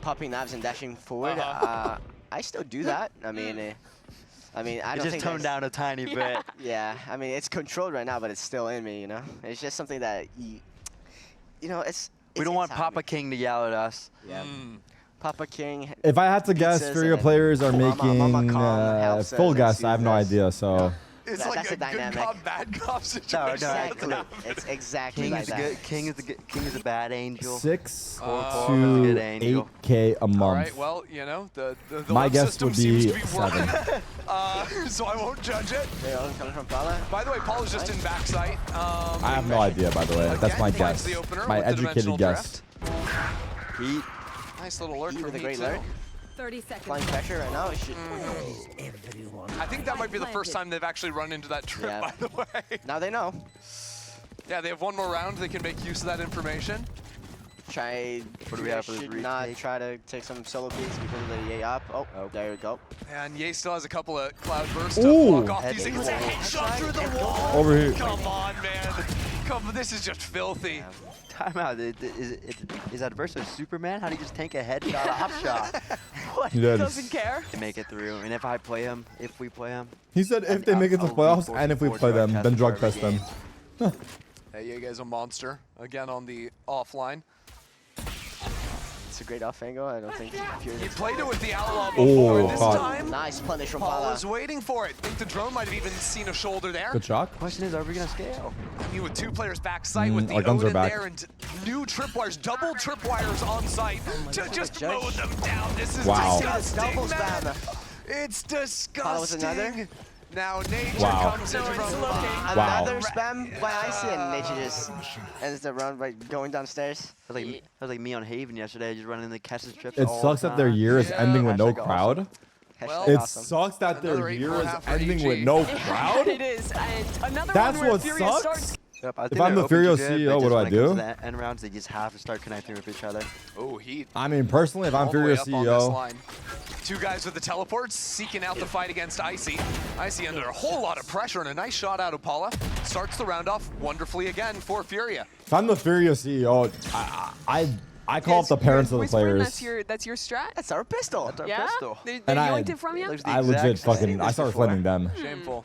popping knives and dashing forward, I still do that. I mean, I It don't just think toned that's- down a tiny bit. Yeah, I mean, it's controlled right now, but it's still in me, It's just something that, it's We don't want inside Papa me. King to yell at us. Yeah. Papa King. If I had to guess, Pizzas Furia and players are Mama making Calm helps full us guess. and I have no soothes us. idea. So It's That- like that's a a good dynamic. cop, bad cop situation. No, Exactly. It's exactly King like is that. good. King is a bad angel. 6 Oh, to good angel. 8K a month. All right, well, the My love guess system would seems be to be 7. working. So I won't judge it. Coming from Pala. By the way, Paul is just in backside. I have no idea, by the way. That's my Again, finds guess. the opener My with the educated dimensional guess. Heat. Nice little lurk Heat from with a Heat, great too. lurk. 30 seconds. Flying pressure right now. It should, I think that might be the first time they've actually run into that trip, Yeah. by the way. now they know. Yeah, they have one more round. They can make use of that information. Try. What do we have for this should not retake? try to take some solo peeks because of the Ye up. Oh, there we go. And Ye still has a couple of cloud bursts to Ooh. block off these things. It's a headshot through the wall. Over here. Come on, man. This is just filthy. Timeout. Is Adverso Superman? How do you just tank a headshot off shot? What? He did. Doesn't care. To make it through. And if we play him, He said if they make it to I'll playoffs be and if we forced play to them, drug then test drug for every test them. Hey, you guys a monster. Again on the offline. It's a great off angle. I don't think He Fury. played it with the outlaw before. Oh, This caught. time, Nice punish from Paul Pala. was waiting for it. I think the drone might have even seen a shoulder there. Good shock. question is, are we gonna scale? I mean, with 2 players back site, with the our guns are Odin back. there, and new tripwires, double tripwires on site to just Judge. mow them down. This is Wow. Double disgusting, man. spam. It's Follows another. disgusting. Now nature Wow. comes in from Wow. Another spam by Icy, and nature just ends the round by going downstairs. That was like me on Haven yesterday, just running the catches trips. It all sucks the that their time. year is ending with no Hashtag crowd. awesome. Well, It Awesome. sucks that their Another year is 8.5 for ending EG. with no crowd. It is, and another That's one where what Furia sucks. starts. Yep, I think If I'm they're the Furia open to good, CEO, but what do I just when it comes do? to the end rounds, they just have to start connecting with each other. Oh, Heat. I mean, personally, if I'm All the way Furia up on this CEO, line. Two guys with the teleports seeking out the fight against Icy. Icy under a whole lot of pressure, and a nice shot out of Paula. Starts the round off wonderfully again for Furia. if I'm the Furia CEO, I call up the parents of the Whispering, players. That's your strat? That's our pistol. That's our Yeah? pistol. They And I- yanked it from you? Looks the I exact legit same fucking, as I started before. flaming them. Shameful.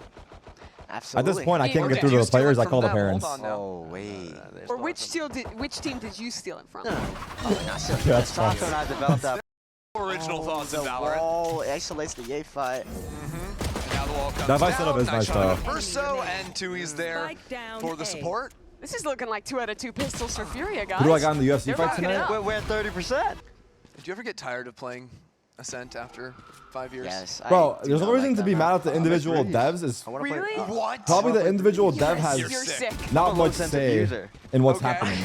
Absolutely. At this point, I can't Okay. get through to You the steal players. it I call the from them. parents. Hold on now. Oh wait. Or which team did you steal it from? That's Soft fine. and I developed that. Original thoughts The in Valorant. wall isolates the Yay fight. Now the wall comes That fight down. setup is nice, shot out of though. Verso, and Tui's there Spike down for the A. support. This is looking like 2 out of 2 pistols for Furia, guys. Who do I got in the UFC They're fight rocking it tonight? up. We're at 30%. Did you ever get tired of playing Ascent after 5 years? Yes. Bro, I do there's no not reason like to that be map. mad at the individual Breeze. devs. Is I wanna play- Really? What? probably the individual dev Yes, has you're sick. sick. not I'm a low much sense say abuser. in what's Okay. happening.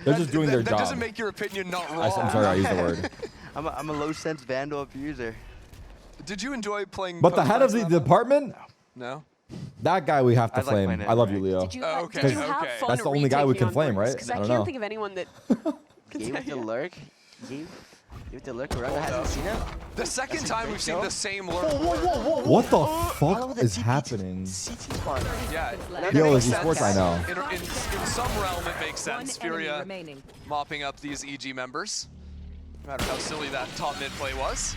They're just doing their that job. doesn't make your opinion not wrong. I'm sorry, I used the word. I'm a low sense vandal abuser. Did you enjoy playing? But the head of the Pokemon? department, No. that guy we have to I like flame. playing it, I love you, right? Leo. Did you, Okay, did you have okay. fun That's the only guy we retaking can on flame, Breeze? right? 'Cause I I don't can't know. think of anyone that Gave the lurk. Gave the lurk. Orlando hasn't seen it. The second That's a time great we've seen show. the same lurk. What the All fuck over the is TP happening? CT spawn. Yeah. Yo, it Yo, makes is sense. esports? I know. In some realm, it makes One sense. enemy Furia remaining. mopping up these EG members. No matter how silly that top mid play was.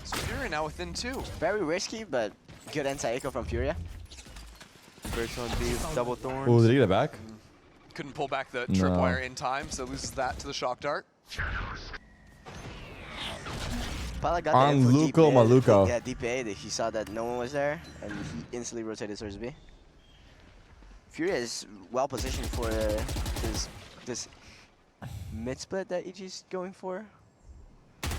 So Furia now within 2. Very risky, but good anti-echo from Furia. First one be double thorns. Oh, did he get it back? Couldn't pull back the No. tripwire in time, so loses that to the shock dart. Pala got On the info Luco deep A. Maluco. Yeah, deep A. He saw that no one was there, and he instantly rotated towards B. Furia is well positioned for this mid split that EG's going for.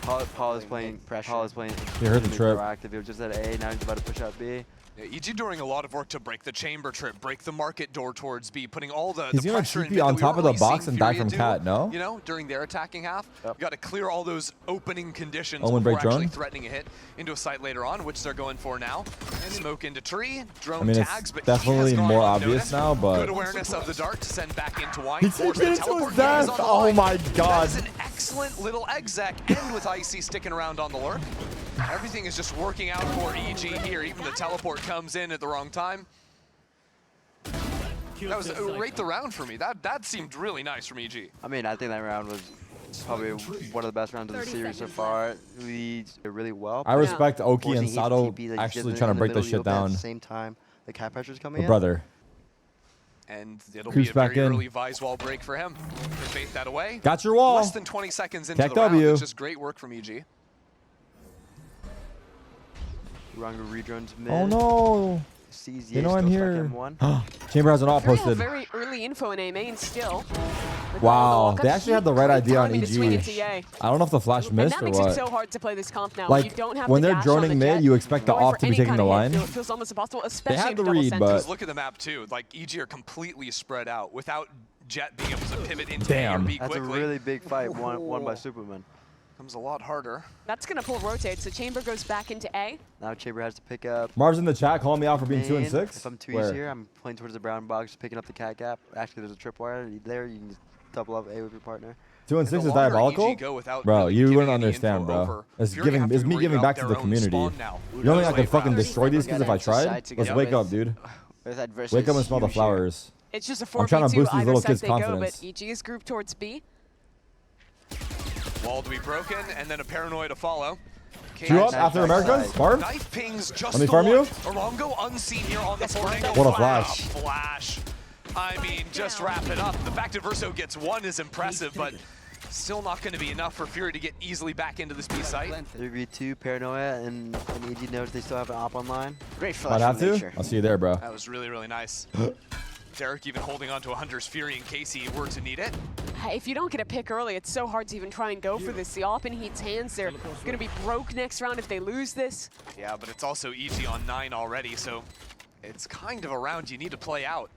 Paul is playing Pressure. Paul is playing. He heard the extremely trip. Proactive. He was just at A. Now he's about to push out B. Yeah, EG doing a lot of work to break the chamber trip, break the market door towards B, putting all the He's gonna pressure in TP mid on that we top weren't of the really box seeing and die Furia from do, Cat, no? You know, during their attacking half. Yep. You got to clear all those opening conditions Omen before break actually drone? threatening a hit into a site later on, which they're going for now. Smoke into tree, drone I mean, it's tags, but he definitely has gone more unnoticed. obvious now, but- Good awareness of the dart to send back into wine. He Force took the it into teleport. his He is death. on the Oh line. my That god. is an excellent little exec, and with Icy sticking around on the lurk. Everything is just working out for EG here. Even the teleport comes in at the wrong time. That was rate the round for me. That seemed really nice from EG. I mean, I think that round was probably one of the best rounds of the 30 series so seconds far. We did really well. I respect Oki Forcing and each Sato TP that actually gets trying to in the break this middle shit of the open down. At the same time, the cat pressure's coming But in. brother, And it'll Creeps be a back very in. early Vise wall break for him. They bait that away. got your wall. Less than 20 seconds into Tech the round, W. which is great work from EG. Rango redrones mid. Oh no. Sees You know I'm here. One. Chamber has an alt Furia posted. very early info in A main still. With all Wow, the they walk-ups, actually had the right great idea on timing to swing EG. into Ye. I don't know if the flash And missed that or makes what. it so hard to play this comp now. Like, you don't have when the they're dash on droning the mid, jet. you expect the Going off for to be any taking kind the of hit line. feels almost impossible, especially had in the double read, center. but- Because look at the map too. Like EG are completely spread out without Jet being able to pivot into A or Damn. B That's a quickly. really big fight. Won by Superman. Comes a lot harder. That's going to pull rotate, so Chamber goes back into A. Now Chamber has to pick up. Marv's in the chat calling me out for being 2 and main. 6. If I'm 2 Where? here, I'm playing towards the brown box, picking up the cat gap. Actually, there's a tripwire there. You can just double up A with your partner. 2 and 6 The is longer diabolical. EG go without Bro, really you giving wouldn't any understand, info bro. over, It's Furia have to me worry giving about back to their the own community. spawn now. You don't think I Those can late fucking rounds. destroy these kids if I tried? Decide to Let's go wake with- up, dude. With that versus Wake up and smell the Fusion. flowers. It's just a I'm trying to 4v2 boost these either little side kids' they go, confidence. but EG is grouped towards B. Wall to be broken, and then a paranoia to follow. Two up Nice, after nice, Americans? nice. Marv? Knife pings just Let me the farm one. you? Orongo unseen here on the boarding. What a flash. Flash. I mean, just wrap it up. The fact that Verso gets one is impressive, but still not going to be enough for Fury to get easily back into this B site. 3v2 paranoia, and EG knows they still have an op online. Great Might flash have from to. nature. I'll see you there, bro. That was really, really nice. Tarik even holding on to a Hunter's Fury in case he were to need it. If you don't get a pick early, it's so hard to even try and go for this. The AWP in Heat's hands, they're going to be broke next round if they lose this. Yeah, but it's also EG on 9 already, so it's kind of a round you need to play out.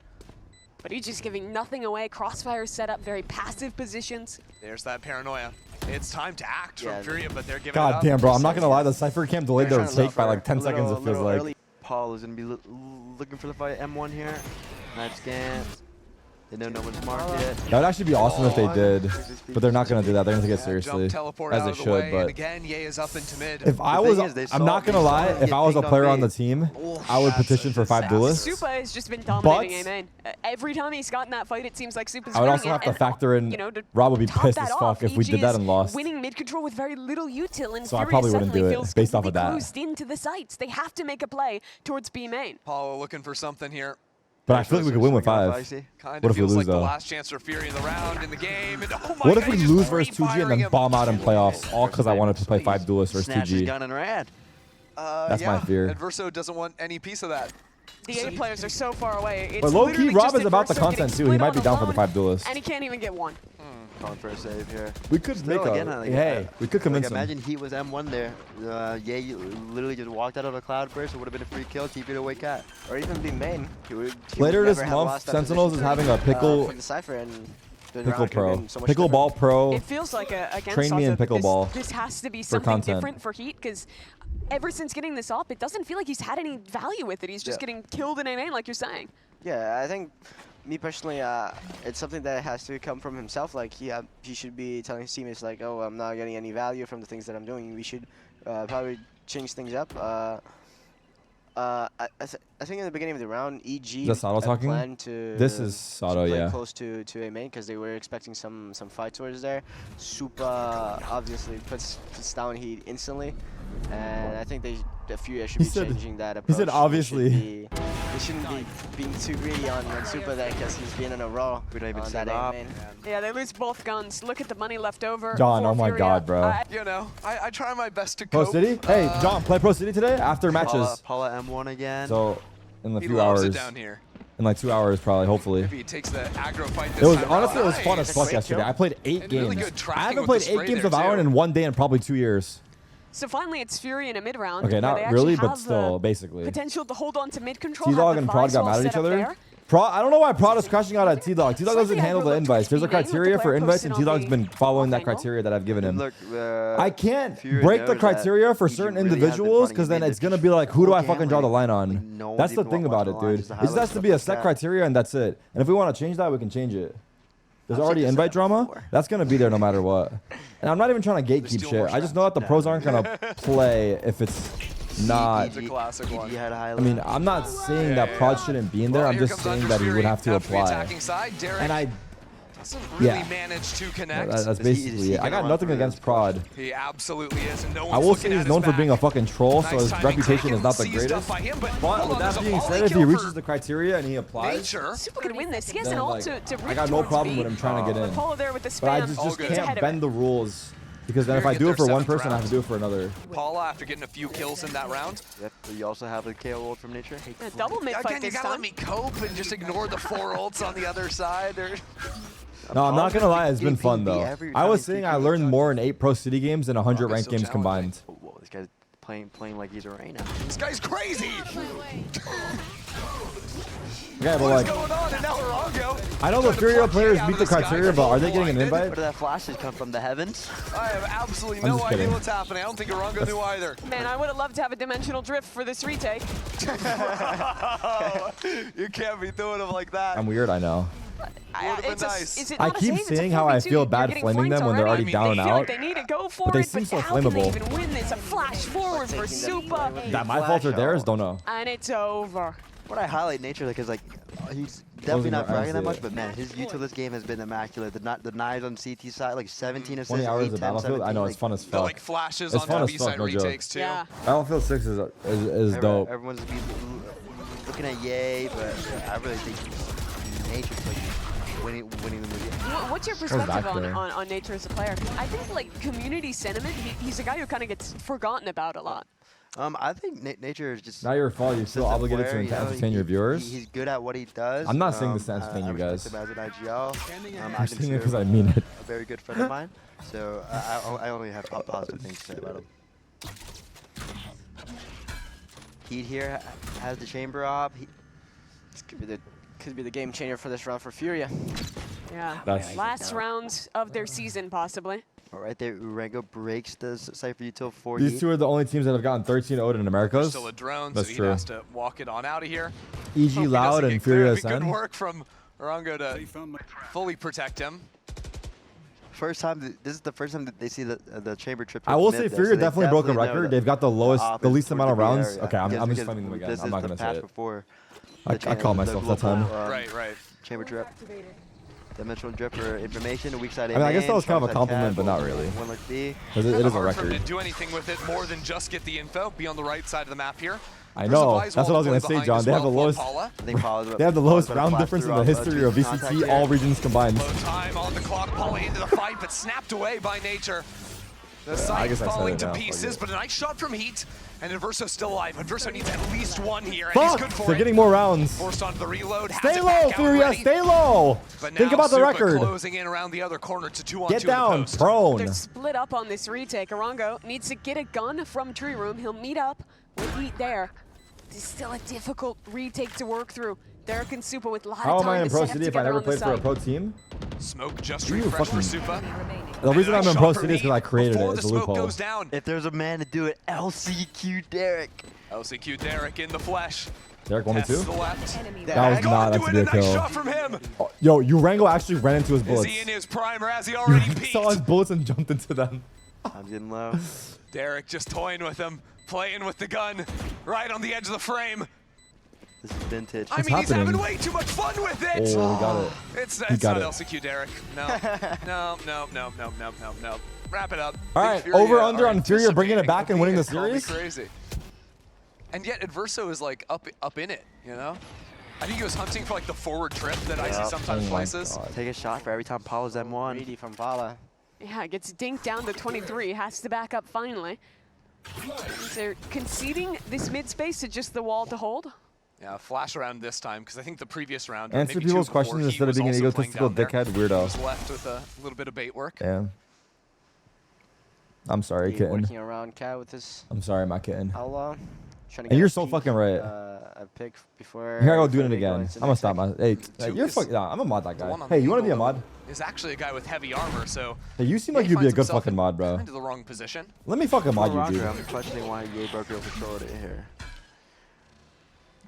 But he's just giving nothing away. Crossfire set up, very passive positions. There's that paranoia. It's time to act from Furia, but they're giving it God up. damn, bro. I'm not going to lie. The Cypher Cam delayed their take by like 10 seconds, it feels like. Early. Paul is going to be looking for the fight M1 here. Nice scan. They know no one's marked yet. That would actually be awesome if they did, but they're not going to do that. They're going to take it seriously, as they should. But again, Ye is up into mid. if I was, I'm not going to lie, if I was a player on the team, I would petition for 5 duelists. Supa has just been dominating A main. Every time he's gotten that fight, it seems like Supa's I would also have to factor in, Rob would be pissed as fuck if we did that and lost. Winning mid control with very little util, and So I Furia probably wouldn't suddenly do it feels based off of that. closed into the sights. They have to make a play towards B main. Paul looking for something here. But I feel like we could win with 5. Kind What of if we feels lose, like the though? last chance for Fury in the round, in the game. And, oh my What if God, we he's lose just versus 2G and pre-firing then him. bomb out in playoffs, all because I wanted to play 5 duelists versus Snatch his 2G? gun and ran. That's my fear. Adverso doesn't want any piece of that. The A players are so far away. It's But low-key, literally Rob just is about the Adverso getting content, too. He split might on be down for the alone, 5 duelists. and he can't even get one. Calling for a save here. We could Still, make again, a... like, Hey, we could convince like, him. imagine he was M1 there. Yeah, you literally just walked out of a cloud burst. It would have been a free kill. TP'd away cat. Or even be main. He would Later never this have month, lost that Sentinels is position, having a pickle... from the Cypher, and the Pickle round could've Pro. been so much Pickleball Pro. It feels like against Train me in Sato, pickleball this has to be for something content. different for Heat, because ever since getting this up, it doesn't feel like he's had any value with it. He's just getting killed in A main, like you're saying. Yeah, I think, me personally, it's something that has to come from himself. Like, he should be telling his teammates, like, oh, I'm not getting any value from the things that I'm doing. We should probably change things up. I think in the beginning of the round, EG Is Sato talking? planned to This is Sato, play yeah. close to A main because they were expecting some fight towards there. Supa obviously puts down Heat instantly, and I think the Furia should be changing that approach. He said obviously. They shouldn't be being too greedy on Supa there because he's been in a row. We don't even on set that up. A main. Yeah, they lose both guns. Look at the money left over. John, for oh my Furia. God, bro. You know, I try my best to Pro cope. City? Hey, John, play Pro City today after matches. Paula M1 again. So, in a He few loves hours. it down here. In like 2 hours, probably, hopefully. If he takes the aggro fight this It was time honestly, it was around. fun as fuck Great yesterday. kill. I played 8 And games. really good I tracking haven't with played the 8 spray games there, of Valorant too. in 1 day in probably 2 years. So finally, it's Fury in a mid round. Okay, where not they really, actually but have still, the basically. potential to hold on to mid control. T-Dog and Prod got mad at each other. I don't know why Prod is crashing out at T-Dog. T-Dog doesn't handle the invites. There's a criteria for invites, and T-Dog's been following that criteria that I've given him. Look, I can't Fury break the knows criteria that for he certain really has been individuals, running because then mid it's going to be like, who do I full fucking game, draw the like, line on? no one's That's the even thing about watching it, the line, dude. just the It just has highlights to be a look set like that. criteria, and that's it. And if we want to change that, we can change it. There's I've already seen this invite drama. before. That's going to be there no matter what. And I'm not even trying to gatekeep still shit. more I just know that the pros aren't going to play if it's not. It's a classic one. He had a highlight. I mean, I'm not saying that Prod shouldn't be in there. Well, I'm here just comes saying Hunter's that he would Fury have to out the apply. attacking side. Tarik And I, doesn't really yeah. manage to connect. That's Is basically he it. I gonna got run nothing for against his Prod. He absolutely is, and no I one's will looking say at he's his known for back. being a fucking troll, so Nice his timing, reputation taken, is not the seized up greatest. by him, but But hold with on, that there's a being volley said, if he kill reaches for the criteria and he applies, Nature. Super could win this. He has then an ult like, to I rip got no towards problem B. with him trying to get in. Apollo there with the spam. But I just All good. Ahead can't of bend it. the rules. Because then if Fury I get do it their for one 7th person, I have round. to do it for another. Paula, after getting a few kills in that round. Yep, you also have a KO ult from Nature. Yeah, double mid fight Again, you this gotta let time. me cope and just ignore the 4 ults on the other side. No, I'm not gonna lie, it's been fun though. Every I time was he saying keeps I it learned up. more in 8 Pro City games than 100 ranked still games combined. Whoa, this guy's playing like he's a Reyna. This guy's crazy. Yeah, but What is like, going on? And now Orongo. I know the trying to Furia pluck players Ye out meet of the the sky. criteria, but are they getting an Blinded. invite? Where did that flashes come from? The heavens? I have absolutely I'm no just idea kidding. what's happening. I don't think Orongo knew either. Man, I would have loved to have a dimensional drift for this retake. You can't be doing him like that. I'm weird, I know. Would've been nice. Is it I not a keep save? It's a saying how I 4v2. feel You're bad getting flaming flanked them when they're already I mean, down and they feel out. like they need to go for But they it, seem but so how can they flammable. even win this? A flash forward for Supa, That my fault or theirs? Don't know. and it's over. What I highlight Nature because like he's definitely not bragging that much, but man, his util this game has been immaculate. The knives on CT side, like 17 assists, 20 hours 8, of 10, Battlefield? I know, it's fun as The fuck. like flashes It's on fun the as B fuck, side no joke. retakes too. Yeah. Battlefield 6 is dope. Everyone's looking at Ye, but I really think Nature's like winning the movie. What's your back perspective there. on Nature as a player? I think like community sentiment, he's a guy who kind of gets forgotten about a lot. I think nature is just Not your fault. You're still just a obligated player, to you know, entertain your viewers. He's good at what he does. I'm not saying this to entertain you I respect guys. him as an IGL. I'm saying it because I mean it. A very good friend of mine. So I only have positive things to say about him. Heat here has the chamber op. This could be the game changer for this round for Furia. Yeah, That's- last round of their season, possibly. All right there, Urango breaks the Cypher util for These Heat. two are the only teams that have gotten 13-0 in Americas. Still a drone, That's so he true. has to walk it on out of here. EG Hope he Loud doesn't and get Furia cleared. Good Ascend. work from Orongo to fully protect him. First time, this is the first time that they see the chamber trip. I will towards say mid, though, Furia so they definitely broke a know record. that They've got the lowest, op the is least towards amount of the B rounds. area. Okay, I'm Because just defending them again. this I'm is not the gonna say patch it. before I the call the myself that global, time. Right. Chamber trip. Dimensional drip for information. Weak side. I mean, I guess that was kind of a compliment, but not really. One like B. Because it is a Hard for him record. to do anything with it more than just get the info. Be on the right side of the map here. I know. That's what I was gonna say, John. They have the lowest. I think They have the lowest round difference in the history of VCT, all regions combined. Low time on the clock. Paula into the fight, but snapped away by nature. The I site guess I said falling it to now. pieces, but a nice shot from Heat. And Inverso's still alive. Inverso needs at least one here, and Fuck! he's good for They're it. getting more rounds. Forced onto the reload. Has Stay it low, back out Furia. ready. Stay low. But Think now about the Supa record. closing in around the other corner to 2-on-2 Get in the down, post. prone. They're split up on this retake. Orongo needs to get a gun from Tree Room. He'll meet up with Heat there. This is still a difficult retake to work through. Derek and Supa with a lot How of am I time in to Pro set up City if I together never on the played for a site. pro team? Smoke just You refreshed for fucking- Supa. The reason And I'm a in Pro shot from City is because I Heat created it. before It's the a smoke loophole. goes down. If there's a man to do it, LCQ Derek. LCQ Derek in the flesh. Derek, 1v2? Tests the left. That was not Gone meant to to be a it, nice kill. shot from him. Oh, yo, Urango actually ran into his Is bullets. he in his prime or has he already peaked? Saw his bullets and jumped into them. I'm getting low. Derek just toying with him, playing with the gun, right on the edge of the frame. This is vintage. I mean, he's happening? having way too much fun with it. Oh, he got it. It's got not it. LCQ Derek. No. No. Wrap it up. All Big right, Furia over under are on Furia bringing it anticipating back and winning the being called me series. Crazy. And yet Adverso is like up in it, you know? I think he was hunting for like the forward trip that I see sometimes Oh my places. God. Take a shot for every time Paula's M1. Greedy from Vala. Yeah, gets dinked down to 23. Has to back up finally. They're conceding this mid space to just the wall to hold. Yeah, flash around this time because I think the previous round. or Answer maybe people's two before, questions he instead of was being an also playing egotistical down there. dickhead He weirdo. was left with a little bit of bait work. Damn. I'm sorry, He kitten. working around Cat with his I'm sorry, my kitten. outlaw. Trying to And get you're a so peek, fucking right. A pick before. Here I go doing it before they again. into I'm gonna next stop sec. my. Hey, Two you're is fucking. Nah, I'm a mod that The guy. one on Hey, the you wanna be a angle, mod? though, is actually a guy with heavy armor, so Hey, you seem yeah, like he you'd be a finds good himself fucking in mod, bro. Kind of the wrong position. Let me fucking mod you, Rocker, dude. I'm questioning why Ye broke your control here.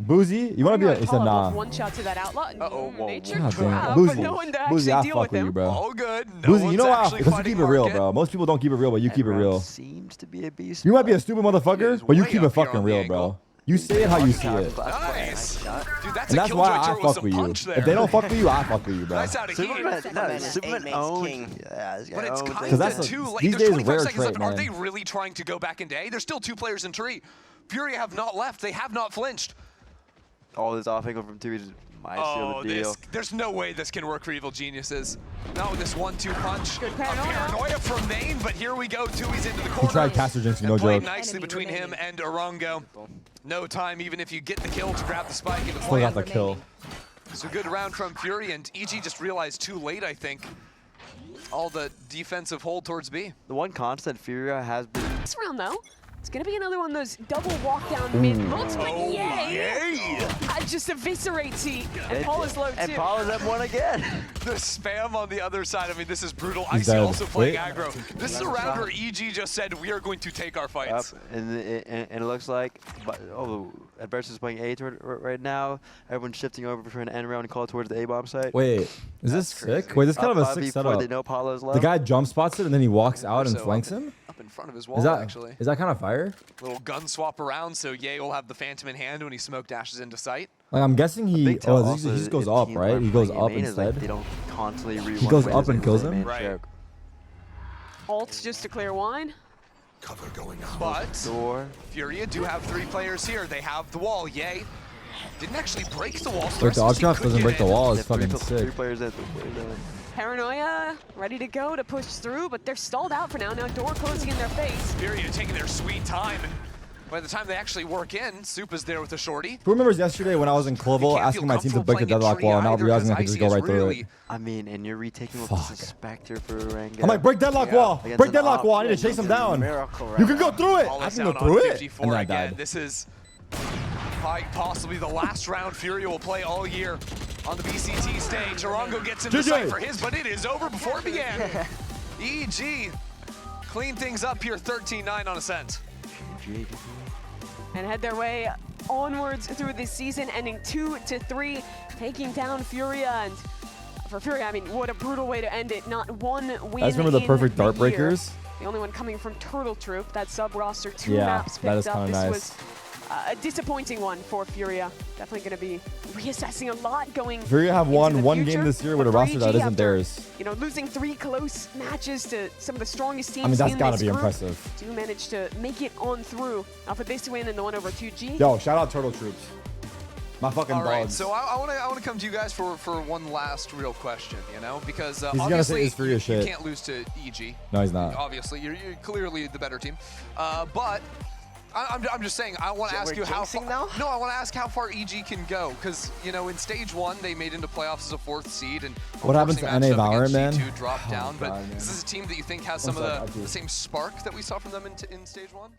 Boozy, you wanna be a? He said nah. One shot to that outlaw. Uh-oh, whoa, Nature God trap, damn. but Boozy, no one to Boozy, actually I deal fuck with with him. you, bro. All good. No Boozy, you one's know what? actually Because you fighting keep it real, Market. bro. Most people don't keep it real, but you keep it Enron real. Seems to be a beast. You might be a stupid He motherfucker, is but you way keep up it here fucking on the real, angle. bro. You say it how you see it. Nice. Dude, that's And a that's killjoy why I turret with fuck some with you. punch there. If they don't fuck with you, I fuck with you, bro. Nice out of heat. Superman, no, Man, Superman eight makes owned. king. Yeah, this guy But it's owns kind it. Because that's of a- too late. these There's days 25 rare seconds left. trait, Are they man. really trying to go back into A? There's still 2 players in tree. Furia have not left. They have not flinched. all this off angle from 2 is my seal Oh, the deal. there's no way this can work for Evil Geniuses. Not with this 1-2 punch. Good A paranoia. paranoia from main, but here we go. Tui's into the He corner. tried caster jinxing, no And played joke. nicely between him and Orongo. No time, even if you get the kill to grab the spike into Still got plan. the kill. It's a good round from Fury, and EG just realized too late, I think, all the defensive hold towards B. The one constant Furia has been This round, though, it's going to be another one of those double walk down mid looks, but Oh, yay! Just eviscerates Heat, and Paul is low, and too. Paula's M1 again. The spam on the other side, I mean, this is brutal. He's Icy dead. also playing Wait. aggro. This is a round where EG just said, we are going to take our Up, fights. and it looks like, Adversus is playing A right now. Everyone's shifting over for an end round call towards the A bomb site. Wait, is this crazy. sick? Wait, this is kind of a Up sick before setup. they know Paula's low. The guy jump spots it and then he walks out and So flanks up, him. Up in front of his wall, Is that actually. kind of fire? Little gun swap around, so Ye will have the Phantom in hand when he smoke dashes into sight. Like I'm guessing he. Big tell Oh, he also just goes if up, teams right? aren't He goes playing up main is, like, instead. they don't constantly He goes re-1 up and wins kills the him? main Right. choke. Ult just to clear wine. But Door. Furia do have 3 players here. They have the wall. Ye didn't actually break the wall. So Like the rest of Octronauts could doesn't get break the in. wall They is have fucking three sick. players at the Paranoia ready to go to push through, but they're stalled out for now. Now door closing in their face. Furia taking their sweet time and By the time they actually work in, Soup is there with the shorty. Who remembers yesterday when I was in Clovel asking my team to break the deadlock wall and not realizing I could just go right through it? I mean, and you're retaking with the Spectre for Rango. I'm like, break deadlock wall! Break deadlock wall! I need to chase him down! You can go through it! I can go through it! And then I died. This is possibly the last round Furia will play all year on the VCT stage. Orongo gets into sight for his, but it is over before it began. EG clean things up here, 13-9 on Ascent. And head their way onwards through this season, ending 2-3, taking down Furia. And for Furia, I mean, what a brutal way to end it. Not one win. I just remember the perfect dart breakers. The only one coming from Turtle Troop, that sub-roster, 2 maps picked up. This was a disappointing one for Furia. Definitely going to be reassessing a lot going Furia have won one game this year with a roster that isn't after, theirs. You know, losing 3 close matches to some of the strongest teams. I mean, that's in got to this be group, impressive. do manage to make it on through. Now for this win and the one over 2G. Yo, shout out Turtle Troops. My fucking dogs. All right, so I want to come to you guys for one last real question, you know, because he's gonna say it's Furia shit. You can't lose to EG. No, he's not. Obviously, you're clearly the better team, but I'm just saying, I want to ask you how far. No, I want to ask how far EG can go, because you know in stage 1 they made into playoffs as a 4th seed, and what happens to NA Valorant, man? G2 dropped down, but God, this is a team that you think has some of the same spark that we saw from them in stage 1.